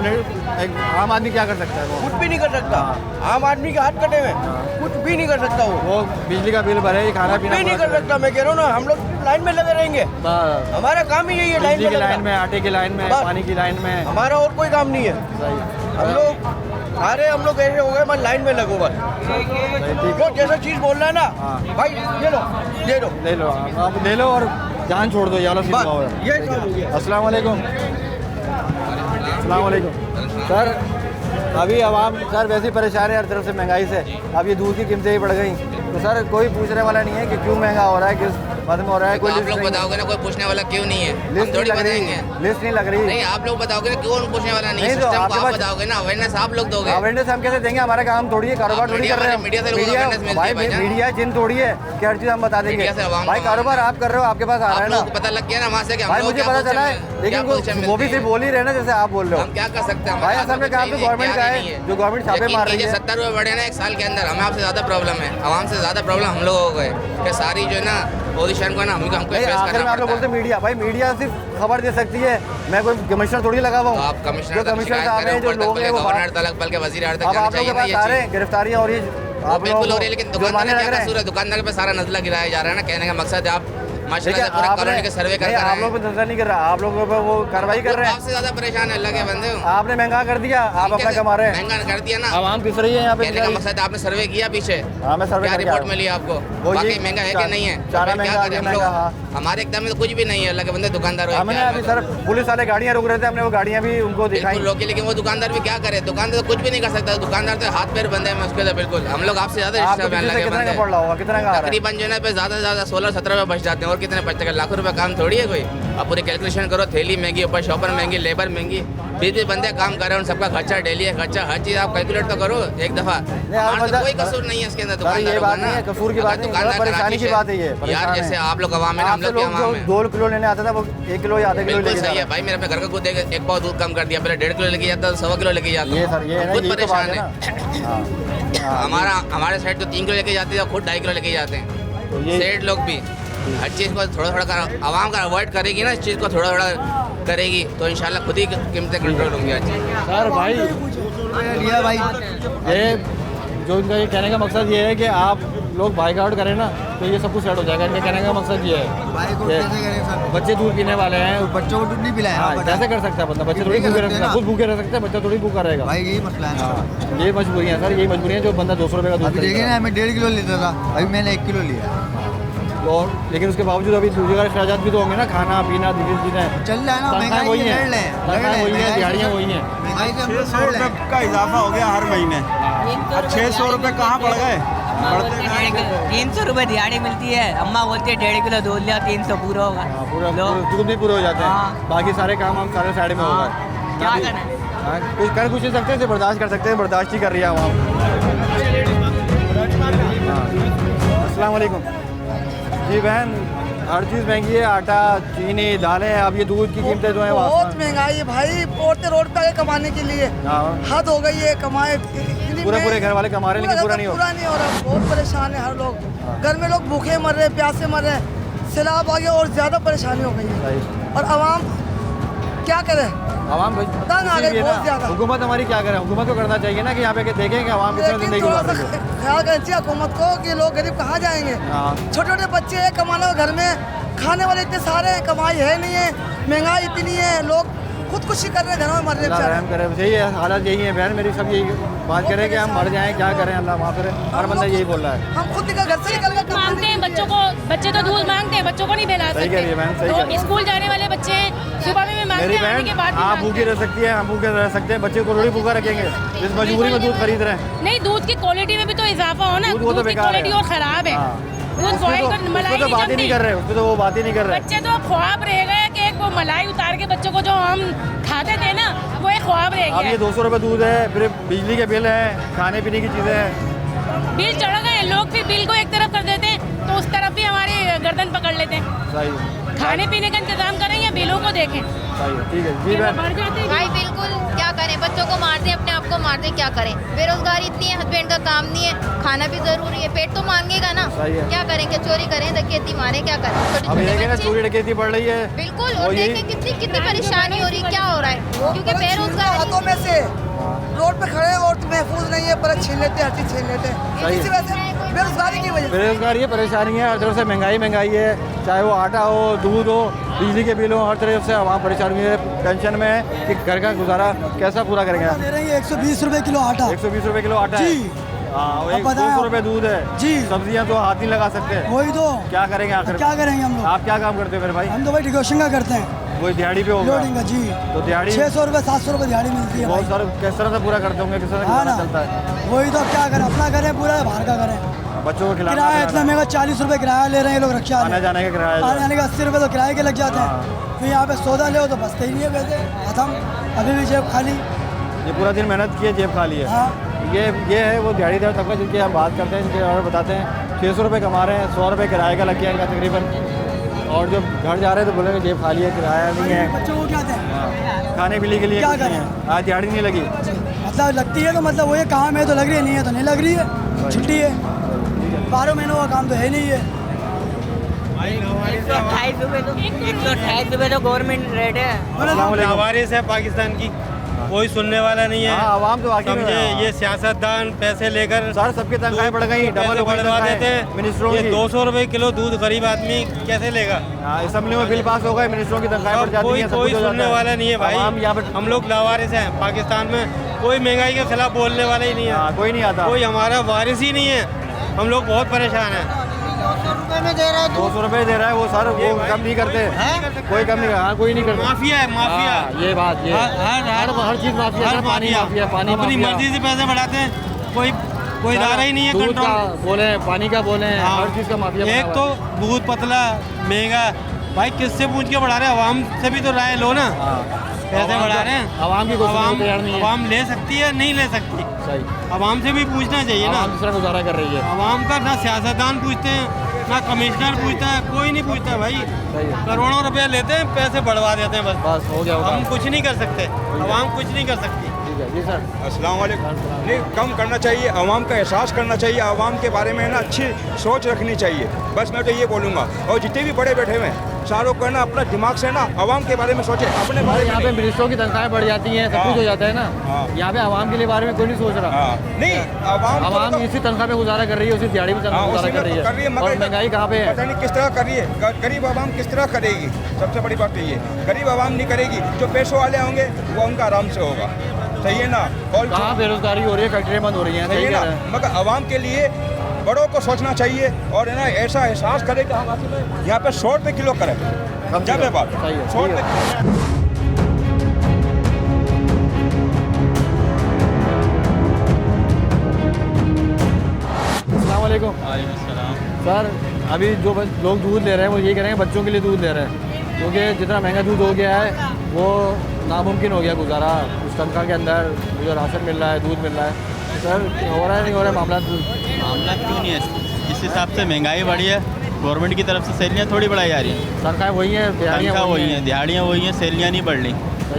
आम आदमी क्या कर सकता है? वो कुछ भी नहीं कर सकता, आम आदमी के हाथ कटे हुए, कुछ भी नहीं कर सकता वो बिजली का बिल भरे, खाना पीना नहीं कर सकता। मैं कह रहा हूँ ना, हम लोग लाइन में लगे रहेंगे, हमारा काम ही यही है, बिजली की लाइन में, आटे की लाइन में, पानी की लाइन में, हमारा और कोई काम नहीं है। हम लोग अरे हम लोग ऐसे हो गए, मैं लाइन में लगो बस। जो जैसा चीज बोल रहा है ना भाई, ले लो आप ले लो और जान छोड़ दो, ये वाला सीन हुआ है। अस्सलाम वालेकुम सर। अभी आवाम सर वैसे ही परेशान है हर तरफ से महंगाई से। अब ये दूध की कीमतें ही बढ़ गई, तो सर कोई पूछने वाला नहीं है कि क्यों महंगा हो रहा है, किस मद में हो रहा है। कोई आप लोग बताओगे ना, कोई पूछने वाला क्यों नहीं है? लिस्ट नहीं लग रही, लिस्ट नहीं लग रही। नहीं, आप लोग बताओगे ना, क्यों पूछने वाला नहीं है? तो सिस्टम को आपके आप पास बताओगे ना, अवेयरनेस आप लोग दोगे। अवेयरनेस हम कैसे देंगे, हमारा काम थोड़ी है, कारोबार थोड़ी कर रहे हैं। मीडिया से लोगों को awareness मिलती है भाईजान। मीडिया जिन थोड़ी है कि हर चीज हम बता देंगे। मीडिया से आवाम भाई को कारोबार आप कर रहे हो, आपके पास आ रहा है ना, पता लग गया ना वहाँ से कि हम भाई लोग मुझे क्या पता चला है, पोजीशन लेकिन वो भी सिर्फ बोल ही रहे ना जैसे आप बोल रहे हो। हम क्या कर सकते हैं? भाई असल में काम तो गवर्नमेंट का है, जो गवर्नमेंट छापे मार रही है। 70 रुपये बढ़े ना 1 साल के अंदर, हमें आपसे ज़्यादा प्रॉब्लम है, आवाम से ज़्यादा प्रॉब्लम हम लोगों को है कि सारी जो है ना पोजीशन को ना हमको फेस आखिर में करना आप लोग बोलते मीडिया, भाई मीडिया सिर्फ खबर दे सकती है, मैं कोई कमिश्नर थोड़ी लगा हुआ हूँ। आप कमिश्नर साहब हैं, जो लोग हैं वो गवर्नर तक बल्कि वजीर आला तक अब जाना आप लोग के चाहिए पास ना आ ये रहे चीज़। हैं, गिरफ्तारियाँ हो रही है, आप बिल्कुल हो रही है, लेकिन दुकानदार जुर्माने का लग क्या रहे हैं। कसूर है? दुकानदार पे सारा नजला गिराया जा रहा है ना, कहने का मकसद है आप माशाल्लाह से पूरा आपने- कॉलोनी के सर्वे कर नहीं, आप लोग पे नजर नहीं कर रहा, आप लोगों पे वो कार्रवाई कर रहे हैं। आपसे ज्यादा परेशान है लगे बंदे हो। आपने महंगा कर दिया, आप अपना कमा रहे हैं, महंगा कर दिया ना, आवाम किस रही है यहाँ पे। कहने का मकसद आपने सर्वे किया पीछे, हाँ मैं सर्वे क्या करके रिपोर्ट आया मिली आपको? वो वाकई ये महंगा है कि नहीं है? चारा फिर क्या महंगा, करें हम महंगा, लोग? हाँ। हमारे एकदम में तो कुछ भी नहीं है, लगे बंदे दुकानदार हो हमने अभी सर पुलिस वाले गाड़ियाँ रोक रहे थे, हमने वो गाड़ियाँ भी उनको दिखाई। बिल्कुल रोकी, लेकिन वो दुकानदार भी क्या करे? दुकानदार तो कुछ भी नहीं कर सकता, दुकानदार तो हाथ पैर बंधे हैं उसके। तो बिल्कुल हम लोग आपसे ज्यादा आपको रिश्ता कितने लगे का पड़ रहा होगा, कितना का आ रहा है? तकरीबन जो है ना पे ज्यादा से ज्यादा 16-17 रुपये बच जाते हैं, और कितने बचते हैं? लाखों रुपए काम थोड़ी है कोई। आप पूरी कैलकुलेशन करो, थैली महंगी, ऊपर शॉपर महंगी, लेबर महंगी, 20 बंदे काम कर रहे हैं, उन सबका खर्चा डेली है, खर्चा हर चीज आप कैलकुलेट तो करो एक दफा। हमारा तो कोई कसूर नहीं है इसके अंदर, दुकानदार ये बात नहीं है, कसूर की बात नहीं, परेशानी की बात है ये। यार जैसे आप लोग आवाम है ना, हम लोग जो 2 किलो लेने आता था वो 1 किलो या आधा किलो बिल्कुल लेके सही जा है भाई। मेरे अपने घर का खुद एक पाव दूध कम कर दिया, पहले 1.5 किलो लेके जाता, 1.25 किलो लेके जाता। ये सर, ये है ना, खुद यही तो परेशान बात है। हाँ। हमारे साइड तो 3 किलो लेके जाते हैं, खुद 2.5 किलो लेके जाते हैं। सेठ लोग भी हर चीज़ को थोड़ा थोड़ा आवाम का अवॉइड करेगी ना, इस चीज़ को थोड़ा थोड़ा करेगी तो इंशाल्लाह खुद ही कीमतें कंट्रोल होंगी। आज सर भाई लिया भाई, ये जो इनका ये कहने का मकसद ये है कि आप लोग बाइकआउट करें ना तो ये सब कुछ सेट हो जाएगा। इनके कहने का मकसद ये है बच्चे दूध पीने वाले हैं, बच्चों को दूध नहीं पिलाया। कैसे कर सकता है बंदा? बच्चे थोड़ी भूखे रह सकते हैं, खुद भूखे रह सकते हैं, बच्चा थोड़ी भूखा रहेगा भाई यही मसला है। ये मजबूरियाँ सर, यही मजबूरियाँ जो बंदा 200 रुपये का दूध अभी देखिए ना, मैं 1.5 किलो लेता था, अभी मैंने 1 किलो लिया। और लेकिन उसके बावजूद अभी दूसरी का अखराजात भी तो होंगे ना, खाना पीना दूसरी चीज़ें चल रहा है ना, महंगाई वही है, लड़ वही है, दिहाड़ियाँ वही हैं। 600 रुपये का इजाफा हो गया हर महीने। अब 600 रुपये कहाँ पड़ गए? 300 रुपये दिहाड़ी मिलती है। अम्मा बोलती है 1.5 किलो दूध लिया, 300 पूरा होगा। पूरा दूध भी पूरे हो जाते हैं, बाकी सारे काम हम सारे साइड में होगा। क्या करें? कुछ कर कुछ नहीं सकते, इसे बर्दाश्त कर सकते हैं, बर्दाश्त ही कर रही है वहाँ। अस्सलाम वालेकुम जी बहन, हर चीज़ महंगी है, आटा, चीनी, दालें, अब ये दूध की कीमतें जो है बहुत महंगाई है भाई। औरतें रोड पे आए कमाने के लिए, हद हो गई है, कमाए पूरे घर वाले कमा रहे हैं लेकिन पूरा नहीं हो रहा। बहुत परेशान है हर लोग, घर में लोग भूखे मर रहे, प्यासे मर रहे, सैलाब आ गया और ज़्यादा परेशानी हो गई है। और आवाम क्या करे? आवाम तंग आ गई बहुत ज़्यादा। हुकूमत हमारी क्या करे? हुकूमत को करना चाहिए ना कि यहाँ पे देखें कि आवाम किस जिंदगी गुजार रही है। ख्याल करना चाहिए हुकूमत को कि लोग गरीब कहाँ जाएंगे। छोटे छोटे बच्चे हैं कमाने वाले, घर में खाने वाले इतने सारे हैं, कमाई है नहीं है, महंगाई इतनी है, लोग खुदकुशी कर रहे हैं, घरों में मर रहे हैं। यही है हालत, यही है बहन मेरी, सब यही बात करें कि हम मर जाएं, क्या करें, अल्लाह माफ़ करे। हर बंदा यही बोल रहा है। हम खुद निकल घर से निकल कर मांगते हैं बच्चों को, बच्चे तो दूध मांगते हैं, बच्चों को नहीं पिला सही कह रही है बहन, सही कह रही सकते। स्कूल जाने वाले बच्चे सुबह में मांगते हैं, आने के बाद भी आप मांगते भूखी रह सकती है, हम भूखे रह सकते हैं, बच्चे को थोड़ी भूखा रखेंगे जिस मजबूरी में दूध खरीद रहे हैं। नहीं, दूध की क्वालिटी में भी तो इजाफा हो ना, दूध की क्वालिटी और ख़राब है। दूध बॉयल कर मलाई तो बात ही नहीं कर रहे, उसको तो वो बात ही नहीं कर रहे। बच्चे तो ख्वाब रह गए कि एक वो मलाई उतार के बच्चों को जो हम खाते थे ना, वो एक ख्वाब रह अब गया। ये 200 रुपये दूध है, फिर बिजली के बिल है, खाने पीने की चीज़ें हैं, बिल चढ़ गए, लोग फिर बिल को एक तरफ कर देते हैं तो उस तरफ भी हमारी गर्दन पकड़ लेते हैं। सही, खाने पीने का इंतजाम करें या बिलों को देखें। सही है, ठीक है जी बहन। भाई बिल्कुल, क्या करें, बच्चों को मारते हैं, अपने आप को मारते हैं, क्या करें? बेरोजगारी इतनी है, हस्बैंड का काम नहीं है, खाना भी जरूरी है, पेट तो मांगेगा ना। क्या करेंगे? चोरी करें, डकैती मारें, क्या करें? अब ये ना चोरी डकैती बढ़ रही है बिल्कुल, और देखें कितनी परेशानी हो रही है, क्या हो रहा है, क्योंकि बेरोजगार हाथों में से रोड पे खड़े और महफूज नहीं है, पर छीन लेते हैं, हर चीज छीन लेते हैं, इसी वजह से बेरोजगारी की वजह से। बेरोजगारी है, परेशानी है, हर तरफ से महंगाई है, चाहे वो आटा हो, दूध हो, बिजली के बिल हो, हर तरफ से वहाँ परेशानी है, टेंशन में है कि घर का गुजारा कैसा पूरा करेंगे। 120 रुपये किलो आटा, 120 रुपये किलो आटा है, 200 रुपये दूध है जी, सब्जियाँ तो हाथ नहीं लगा सकते, वही तो क्या करेंगे आखिर? क्या करेंगे हम लोग? आप क्या काम करते हो मेरे भाई? हम तो भाई डिकोशन का करते हैं, वही दिहाड़ी पे होगा लोडिंग का जी। तो दिहाड़ी 600 रुपये 700 रुपये दिहाड़ी मिलती है। बहुत सारे किस तरह से पूरा करते होंगे, किस तरह से चलता है? वही तो, क्या करें, अपना करें पूरा, बाहर का करें। बच्चों को खिलाना, किराया इतना महंगा, 40 रुपये किराया ले रहे हैं ये लोग, रक्षा आने जाने का किराया, आने जाने का 80 रुपये तो किराए के लग जाते हैं। फिर यहाँ पे सौदा ले तो बचते ही नहीं है पैसे, खत्म, अभी भी जेब खाली। ये पूरा दिन मेहनत की है, जेब खाली है। ये है वो दिहाड़ीदार तबका जिनकी हम बात करते हैं, जिनके और बताते हैं 600 रुपये कमा रहे हैं, 100 रुपये किराए का लग गया इनका तकरीबन, और जब घर जा रहे हैं तो बोलेंगे जेब खाली है, किराया नहीं है। बच्चों को क्या दें? खाने पीने के लिए क्या करें? आज दिहाड़ी नहीं लगी, मतलब लगती है तो मतलब वो ये काम है तो लग रही है, नहीं है तो नहीं लग रही है, छुट्टी है, 12 महीनों का काम तो है नहीं है। 128 रुपये तो गवर्नमेंट रेट है। लावारिस है पाकिस्तान की, कोई सुनने वाला नहीं है। आवाम तो समझे, ये सियासतदान पैसे लेकर सर सबके तनख्वाहें बढ़ गई, डबल बढ़वा देते हैं मिनिस्टरों ये की। 200 रुपये किलो दूध गरीब आदमी कैसे लेगा? असेंबली में बिल पास हो गए, मिनिस्टरों की तनख्वाहें बढ़ जाती हैं, कोई सुनने वाला नहीं है भाई। हम लोग लावारिस हैं, पाकिस्तान में कोई महंगाई के खिलाफ बोलने वाला ही नहीं है, कोई नहीं आता, कोई हमारा वारिस ही नहीं है। हम लोग बहुत परेशान हैं। 200 रुपये दे रहा है वो सर, वो कम नहीं करते, कोई कम नहीं, हाँ कोई नहीं करता। माफिया है, माफिया, ये बात, ये हर चीज़ माफिया है, पानी माफिया, पानी अपनी मर्जी से पैसे बढ़ाते हैं, कोई दायरा ही नहीं है दूध का कंट्रोल। बोले, पानी का बोले, हर चीज़ का माफिया। एक तो दूध पतला महंगा, भाई किससे पूछ के बढ़ा रहे हैं? आवाम से भी तो राय लो ना, पैसे बढ़ा रहे हैं, आवाम की आवाम ले सकती है, नहीं ले सकती, सही, आवाम से भी पूछना चाहिए ना। दूसरा गुजारा कर रही है, आवाम का ना सियासतदान पूछते हैं, ना कमिश्नर पूछता है, कोई नहीं पूछता भाई। करोड़ों रुपए लेते हैं, पैसे बढ़वा देते हैं, बस हो गया। हम कुछ नहीं कर सकते, आवाम कुछ नहीं कर सकती। जी सर, अस्सलाम वालेकुम। नहीं, कम करना चाहिए, आवाम का एहसास करना चाहिए, आवाम के बारे में ना अच्छी सोच रखनी चाहिए, बस मैं तो ये बोलूँगा। और जितने भी बड़े बैठे हुए हैं शाहरुख को है ना अपना दिमाग से ना आवाम के बारे में सोचे, अपने बारे में। यहाँ पे मिनिस्टरों की तनख्वाहें बढ़ जाती हैं, सब कुछ हो जाता है ना। यहाँ पे आवाम के लिए बारे में कोई नहीं सोच रहा। नहीं, आवाम इसी तनख्वाह में गुजारा कर रही है, उसी दिहाड़ी में गुजारा कर रही है। और महंगाई कहाँ पे है? पता नहीं किस तरह कर रही है। गरीब आवाम किस तरह करेगी? सबसे बड़ी बात तो ये, गरीब आवाम नहीं करेगी, जो पैसों वाले होंगे वो उनका आराम से होगा। सही है ना? और कहाँ बेरोजगारी हो रही है, फैक्ट्रियाँ बंद हो रही हैं। सही है ना? मगर आवाम के लिए बड़ों को सोचना चाहिए और है ना ऐसा एहसास करे कि हम यहाँ पे 100 रुपये किलो करें। जब है बात 100 रुपये। अस्सलाम वालेकुम। सर अभी जो लोग दूध ले रहे हैं वो ये कह रहे हैं बच्चों के लिए दूध ले रहे हैं, क्योंकि जितना महंगा दूध हो गया है वो नामुमकिन हो गया गुजारा। उस तनख्वाह के अंदर मुझे राशन मिल रहा है, दूध मिल रहा है। सर हो रहा है नहीं हो रहा है मामला क्यों नहीं है? जिस हिसाब से महंगाई बढ़ी है, गवर्नमेंट की तरफ से सैलरियाँ थोड़ी बढ़ाई जा रही हैं। तनख्वाहें वही हैं, तनख्वाह वही हैं, दिहाड़ियाँ वही हैं, सैलरियाँ नहीं बढ़ रही।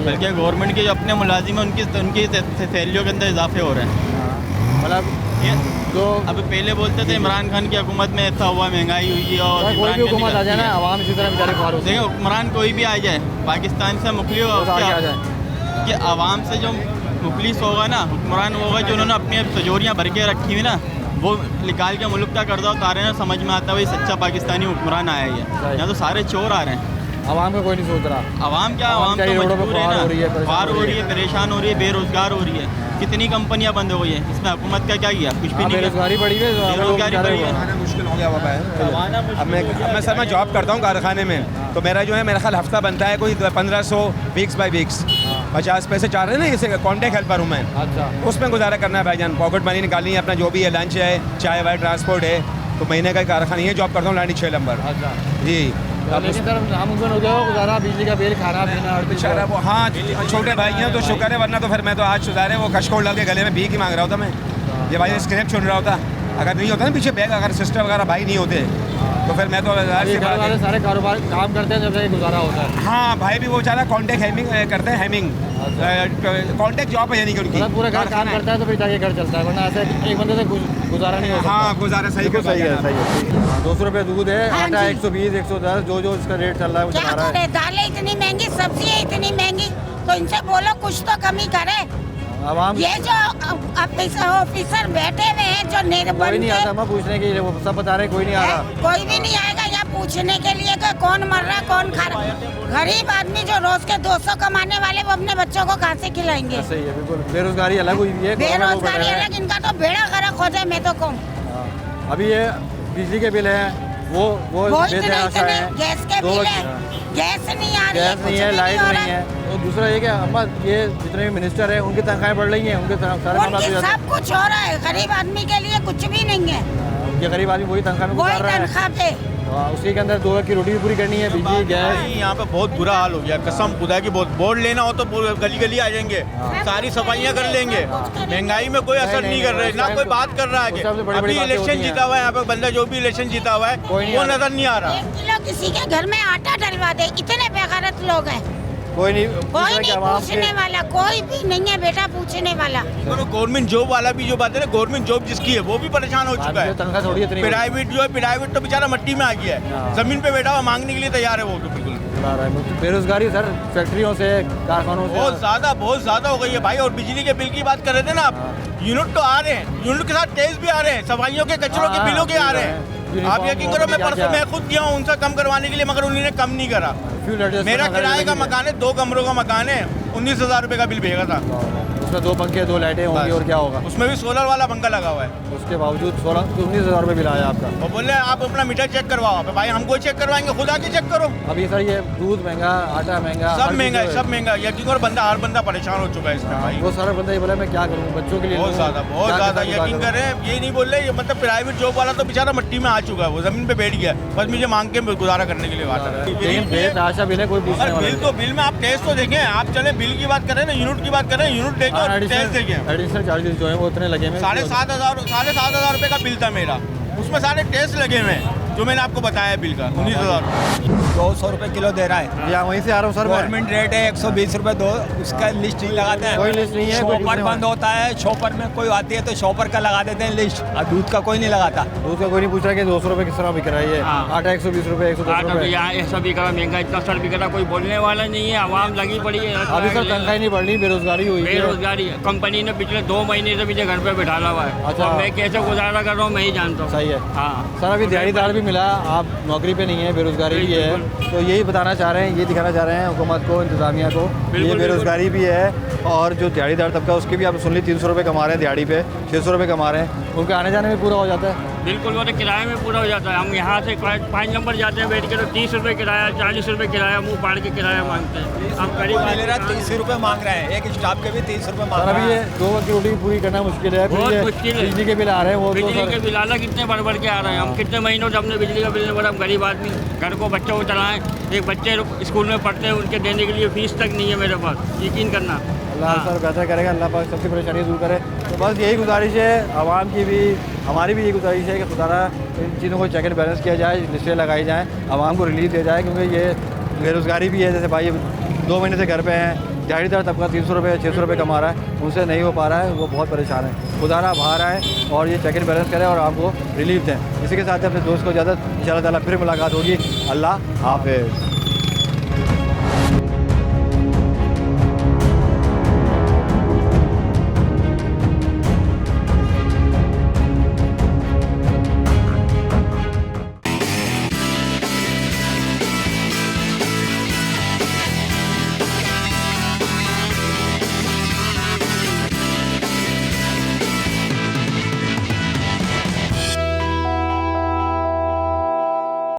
बल्कि गवर्नमेंट के जो अपने मुलाजिम हैं उनकी सैलरियों के अंदर इजाफे हो रहे हैं। मतलब तो अभी पहले बोलते थे इमरान खान की हुकूमत में ऐसा हुआ, महंगाई हुई है और कोई भी हुकूमत आ जाए ना, आवाम इसी तरह बेचारे ख्वार होते हैं। देखिए हुक्मरान कोई भी आ जाए, पाकिस्तान से मुखलिस हो कि आवाम से जो मुखलिस होगा ना, हुक्मरान होगा जो उन्होंने अपनी तिजोरियाँ भर के रखी हुई ना, वो निकाल के मुल्क का कर्जा उतारे ना, समझ में आता है भाई सच्चा पाकिस्तानी हुक्मरान आया ही है। यहाँ तो सारे चोर आ रहे हैं। आवाम का कोई नहीं सोच रहा। आवाम क्या, आवाम तो मजबूर है ना, ख्वार हो रही है, परेशान हो रही है, बेरोजगार हो रही है। कितनी कंपनियां बंद हो गई हैं, इसमें हुकूमत का क्या किया? कुछ भी नहीं। बेरोजगारी बढ़ी है, बेरोजगारी बढ़ी है, मुश्किल हो गया हुआ है। अब मैं सर मैं जॉब करता हूँ कारखाने में, तो मेरा जो है मेरा ख्याल हफ्ता बनता है कोई 1500 वीक्स बाय वीक्स, 50 पैसे चाह रहे हैं ना, जैसे कॉन्टेक्ट हेल्पर हूँ मैं। अच्छा। उसमें गुजारा करना है भाईजान, पॉकेट मनी निकालनी है, अपना जो भी है, लंच है, चाय वाय, ट्रांसपोर्ट है। तो महीने का कारखाना है, जॉब करता हूँ लानी 6 नंबर। अच्छा जी। लेकिन सर नामुमकिन हो गया गुजारा, बिजली का बिल, खाना पीना और बेचारा वो। हाँ छोटे भाई हैं तो शुक्र है, वरना तो फिर मैं तो आज सुधारे वो कशकोड़ लगे गले में भीख ही मांग रहा होता मैं। ये भाई स्क्रैप चुन रहा होता, अगर नहीं होता ना पीछे बैग, अगर सिस्टर वगैरह भाई नहीं होते तो फिर मैं तो सारे कारोबार काम करते हैं जब से गुजारा होता है। हाँ भाई भी वो बेचारा कॉन्टेक्ट हेमिंग करते हैं, हेमिंग कॉन्टेक्ट जॉब है यानी कि उनकी, पूरा घर काम करता है तो फिर जाके घर चलता है, वरना ऐसे एक बंदे से गुजारा नहीं होता। हाँ गुजारा सही है, सही है। 200 रुपये दूध है, आटा 120, 110 जो इसका रेट चल रहा है वो चला रहा है। दालें इतनी महंगी, सब्जियाँ इतनी महंगी, तो इनसे बोलो कुछ तो कमी करे। ये जो ऑफिसर बैठे हुए हैं जो कोई नहीं आता मैं पूछने के लिए, वो सब बता रहे कोई नहीं आ रहा। कोई भी नहीं आएगा यहाँ पूछने के लिए कि कौन मर रहा कौन खा रहा। गरीब आदमी जो रोज के 200 कमाने वाले वो अपने बच्चों को कहाँ से खिलाएंगे? सही है, बिल्कुल। बेरोजगारी अलग हुई है, बेरोजगारी अलग, इनका तो बेड़ा गर्क हो जाए मैं तो कहूँ। अभी ये बिजली के बिल है, वो गैस के बिल है, गैस नहीं आ रही है, गैस नहीं है, लाइट नहीं है। और दूसरा ये क्या अम्मा, ये जितने भी मिनिस्टर हैं उनकी तनख्वाहें बढ़ रही हैं, उनके सारे मामला सब कुछ हो रहा है, गरीब आदमी के लिए कुछ भी नहीं है। ये गरीब आदमी वही तनख्वाह में गुजार रहा है, उसी के अंदर 2 वक्त की रोटी भी पूरी करनी है, बिजली गैस। यहाँ पे बहुत बुरा हाल हो गया, कसम खुदा की। बहुत वोट लेना हो तो गली गली आ जाएंगे, सारी सफाइयाँ कर लेंगे, महंगाई में कोई असर नहीं कर रहे, ना कोई बात कर रहा है। अभी इलेक्शन जीता हुआ है यहाँ पे बंदा, जो भी इलेक्शन जीता हुआ है वो नजर नहीं आ रहा। 1 किलो किसी के घर में आटा डलवा दे, इतने बेगैरत लोग हैं। कोई नहीं पूछने वाला, कोई भी नहीं है बेटा पूछने वाला। गवर्नमेंट जॉब वाला भी जो बात है ना, गवर्नमेंट जॉब जिसकी है वो भी परेशान हो चुका है। प्राइवेट जो है, प्राइवेट तो बेचारा मट्टी में आ गया है, जमीन पे बैठा हुआ मांगने के लिए तैयार है वो तो बिल्कुल। बेरोजगारी सर फैक्ट्रियों से, कारखानों से बहुत ज्यादा हो गई है भाई। और बिजली के बिल की बात कर रहे थे ना आप, यूनिट तो आ रहे हैं, यूनिट के साथ टैक्स भी आ रहे हैं, सफाइयों के कचरों के बिलों के आ रहे हैं। आप यकीन करो, मैं परसों मैं खुद गया हूँ उनसे कम करवाने के लिए, मगर उन्होंने कम नहीं करा। मेरा किराए का मकान है, 2 कमरों का मकान है, 19,000 रुपये का बिल भेजा था। उसमें 2 पंखे 2 लाइटें होंगी और क्या होगा? उसमें भी सोलर वाला पंखा लगा हुआ है, उसके बावजूद 19,000 रुपये बिल आया आपका। वो बोले आप अपना मीटर चेक करवाओ। भाई हमको चेक करवाएंगे, खुद आके चेक करो। अभी सर ये दूध महंगा, आटा महंगा, सब महंगा है, सब महंगा। यकीन करो हर बंदा परेशान हो चुका है इसमें भाई। वो सारा बंदा ये बोला मैं क्या करूँ बच्चों के लिए, बहुत ज्यादा यकीन करें। ये नहीं बोल रहे, मतलब प्राइवेट जॉब वाला तो बेचारा मट्टी में आ चुका है, वो जमीन पे बैठ गया, बस मुझे मांग के गुजारा करने के लिए बात है। बिल है कोई बिल तो बिल में आप टेस्ट तो देखें, आप चले बिल की बात करें ना, यूनिट की बात करें, यूनिट देखें और टेस्ट देखें। एडिशनल चार्जेस जो है वो उतने लगे हुए, 7,500 रुपये का बिल था मेरा, उसमें सारे टेस्ट लगे हुए हैं। जो मैंने आपको बताया बिल का 19,000 200 रुपए किलो दे रहा है। या वहीं से आ रहा हूँ सर मैं। गवर्नमेंट रेट है 120 रुपए दो, उसका लिस्ट नहीं लगाते हैं। कोई लिस्ट नहीं है, कोई शॉपर बंद होता है, शॉपर में कोई आती है तो शॉपर का लगा देते हैं लिस्ट, और दूध का कोई नहीं लगाता। दूध का कोई नहीं पूछ रहा कि 200 रुपए किस तरह बिक रहा है ये। आटा 120 रुपए, 110 रुपए। यहाँ ऐसा बिक रहा महंगा, इतना सर बिक रहा, कोई बोलने वाला नहीं है, आवाम लगी पड़ी है। अभी सर तनख्वाही नहीं बढ़ रही, बेरोजगारी हुई है। बेरोजगारी कंपनी ने पिछले 2 महीने से मुझे घर पे बैठाला हुआ है। अच्छा। मैं कैसे गुजारा कर रहा हूँ मैं ही जानता हूँ। सही है। हाँ सर अभी दिहाड़ीदार भी मिला, आप नौकरी पे नहीं है, बेरोजगारी भी है, तो यही बताना चाह रहे हैं, ये दिखाना चाह रहे हैं हुकूमत को, इंतजामिया को, ये बेरोजगारी भी है। और जो दिहाड़ीदार तबका उसके भी आप सुन ली 300 रुपये कमा रहे हैं दिहाड़ी पे, 600 रुपये कमा रहे हैं, उनके आने जाने में पूरा हो जाता है। बिल्कुल, वो तो किराए में पूरा हो जाता है। हम यहाँ से 5 नंबर जाते हैं बैठ के तो 30 रुपये किराया, 40 रुपये किराया, मुँह फाड़ के किराया मांगते हैं। हम करीब 30 रुपये मांग रहे हैं, एक स्टाफ के भी 30 रुपये मांग सर रहे हैं। अभी ये 2 वक्त की रोटी पूरी करना मुश्किल है। बहुत मुश्किल है। बिजली के बिल आ रहे हैं, वो बिजली के बिल आला कितने बढ़ के आ रहे हैं। हम कितने महीनों से हमने बिजली का बिल नहीं भरा। हम गरीब आदमी, घर को बच्चों को चलाएं, एक बच्चे स्कूल में पढ़ते हैं, उनके देने के लिए फीस तक नहीं है मेरे पास, यकीन करना। अल्लाह सर बेहतर करेगा, अल्लाह पाक सबकी परेशानी दूर करे। तो बस यही गुजारिश है आवाम की भी, हमारी भी यही गुजारिश है कि खुदारा इन चीज़ों को चेक एंड बैलेंस किया जाए, लिस्टें लगाई जाएँ, आवाम को रिलीफ दिया जाए, क्योंकि ये बेरोज़गारी भी है। जैसे भाई 2 महीने से घर पे हैं, दिहाड़ीदार तबका 300 रुपये 600 रुपये कमा रहा है, उनसे नहीं हो पा रहा है, वो बहुत परेशान है। खुदारा बाहर आए और ये चेक एंड बैलेंस करें और आपको रिलीफ दें। इसी के साथ अपने दोस्त को इजाज़त, इंशाअल्लाह ताला फिर मुलाकात होगी। अल्लाह हाफ़िज़।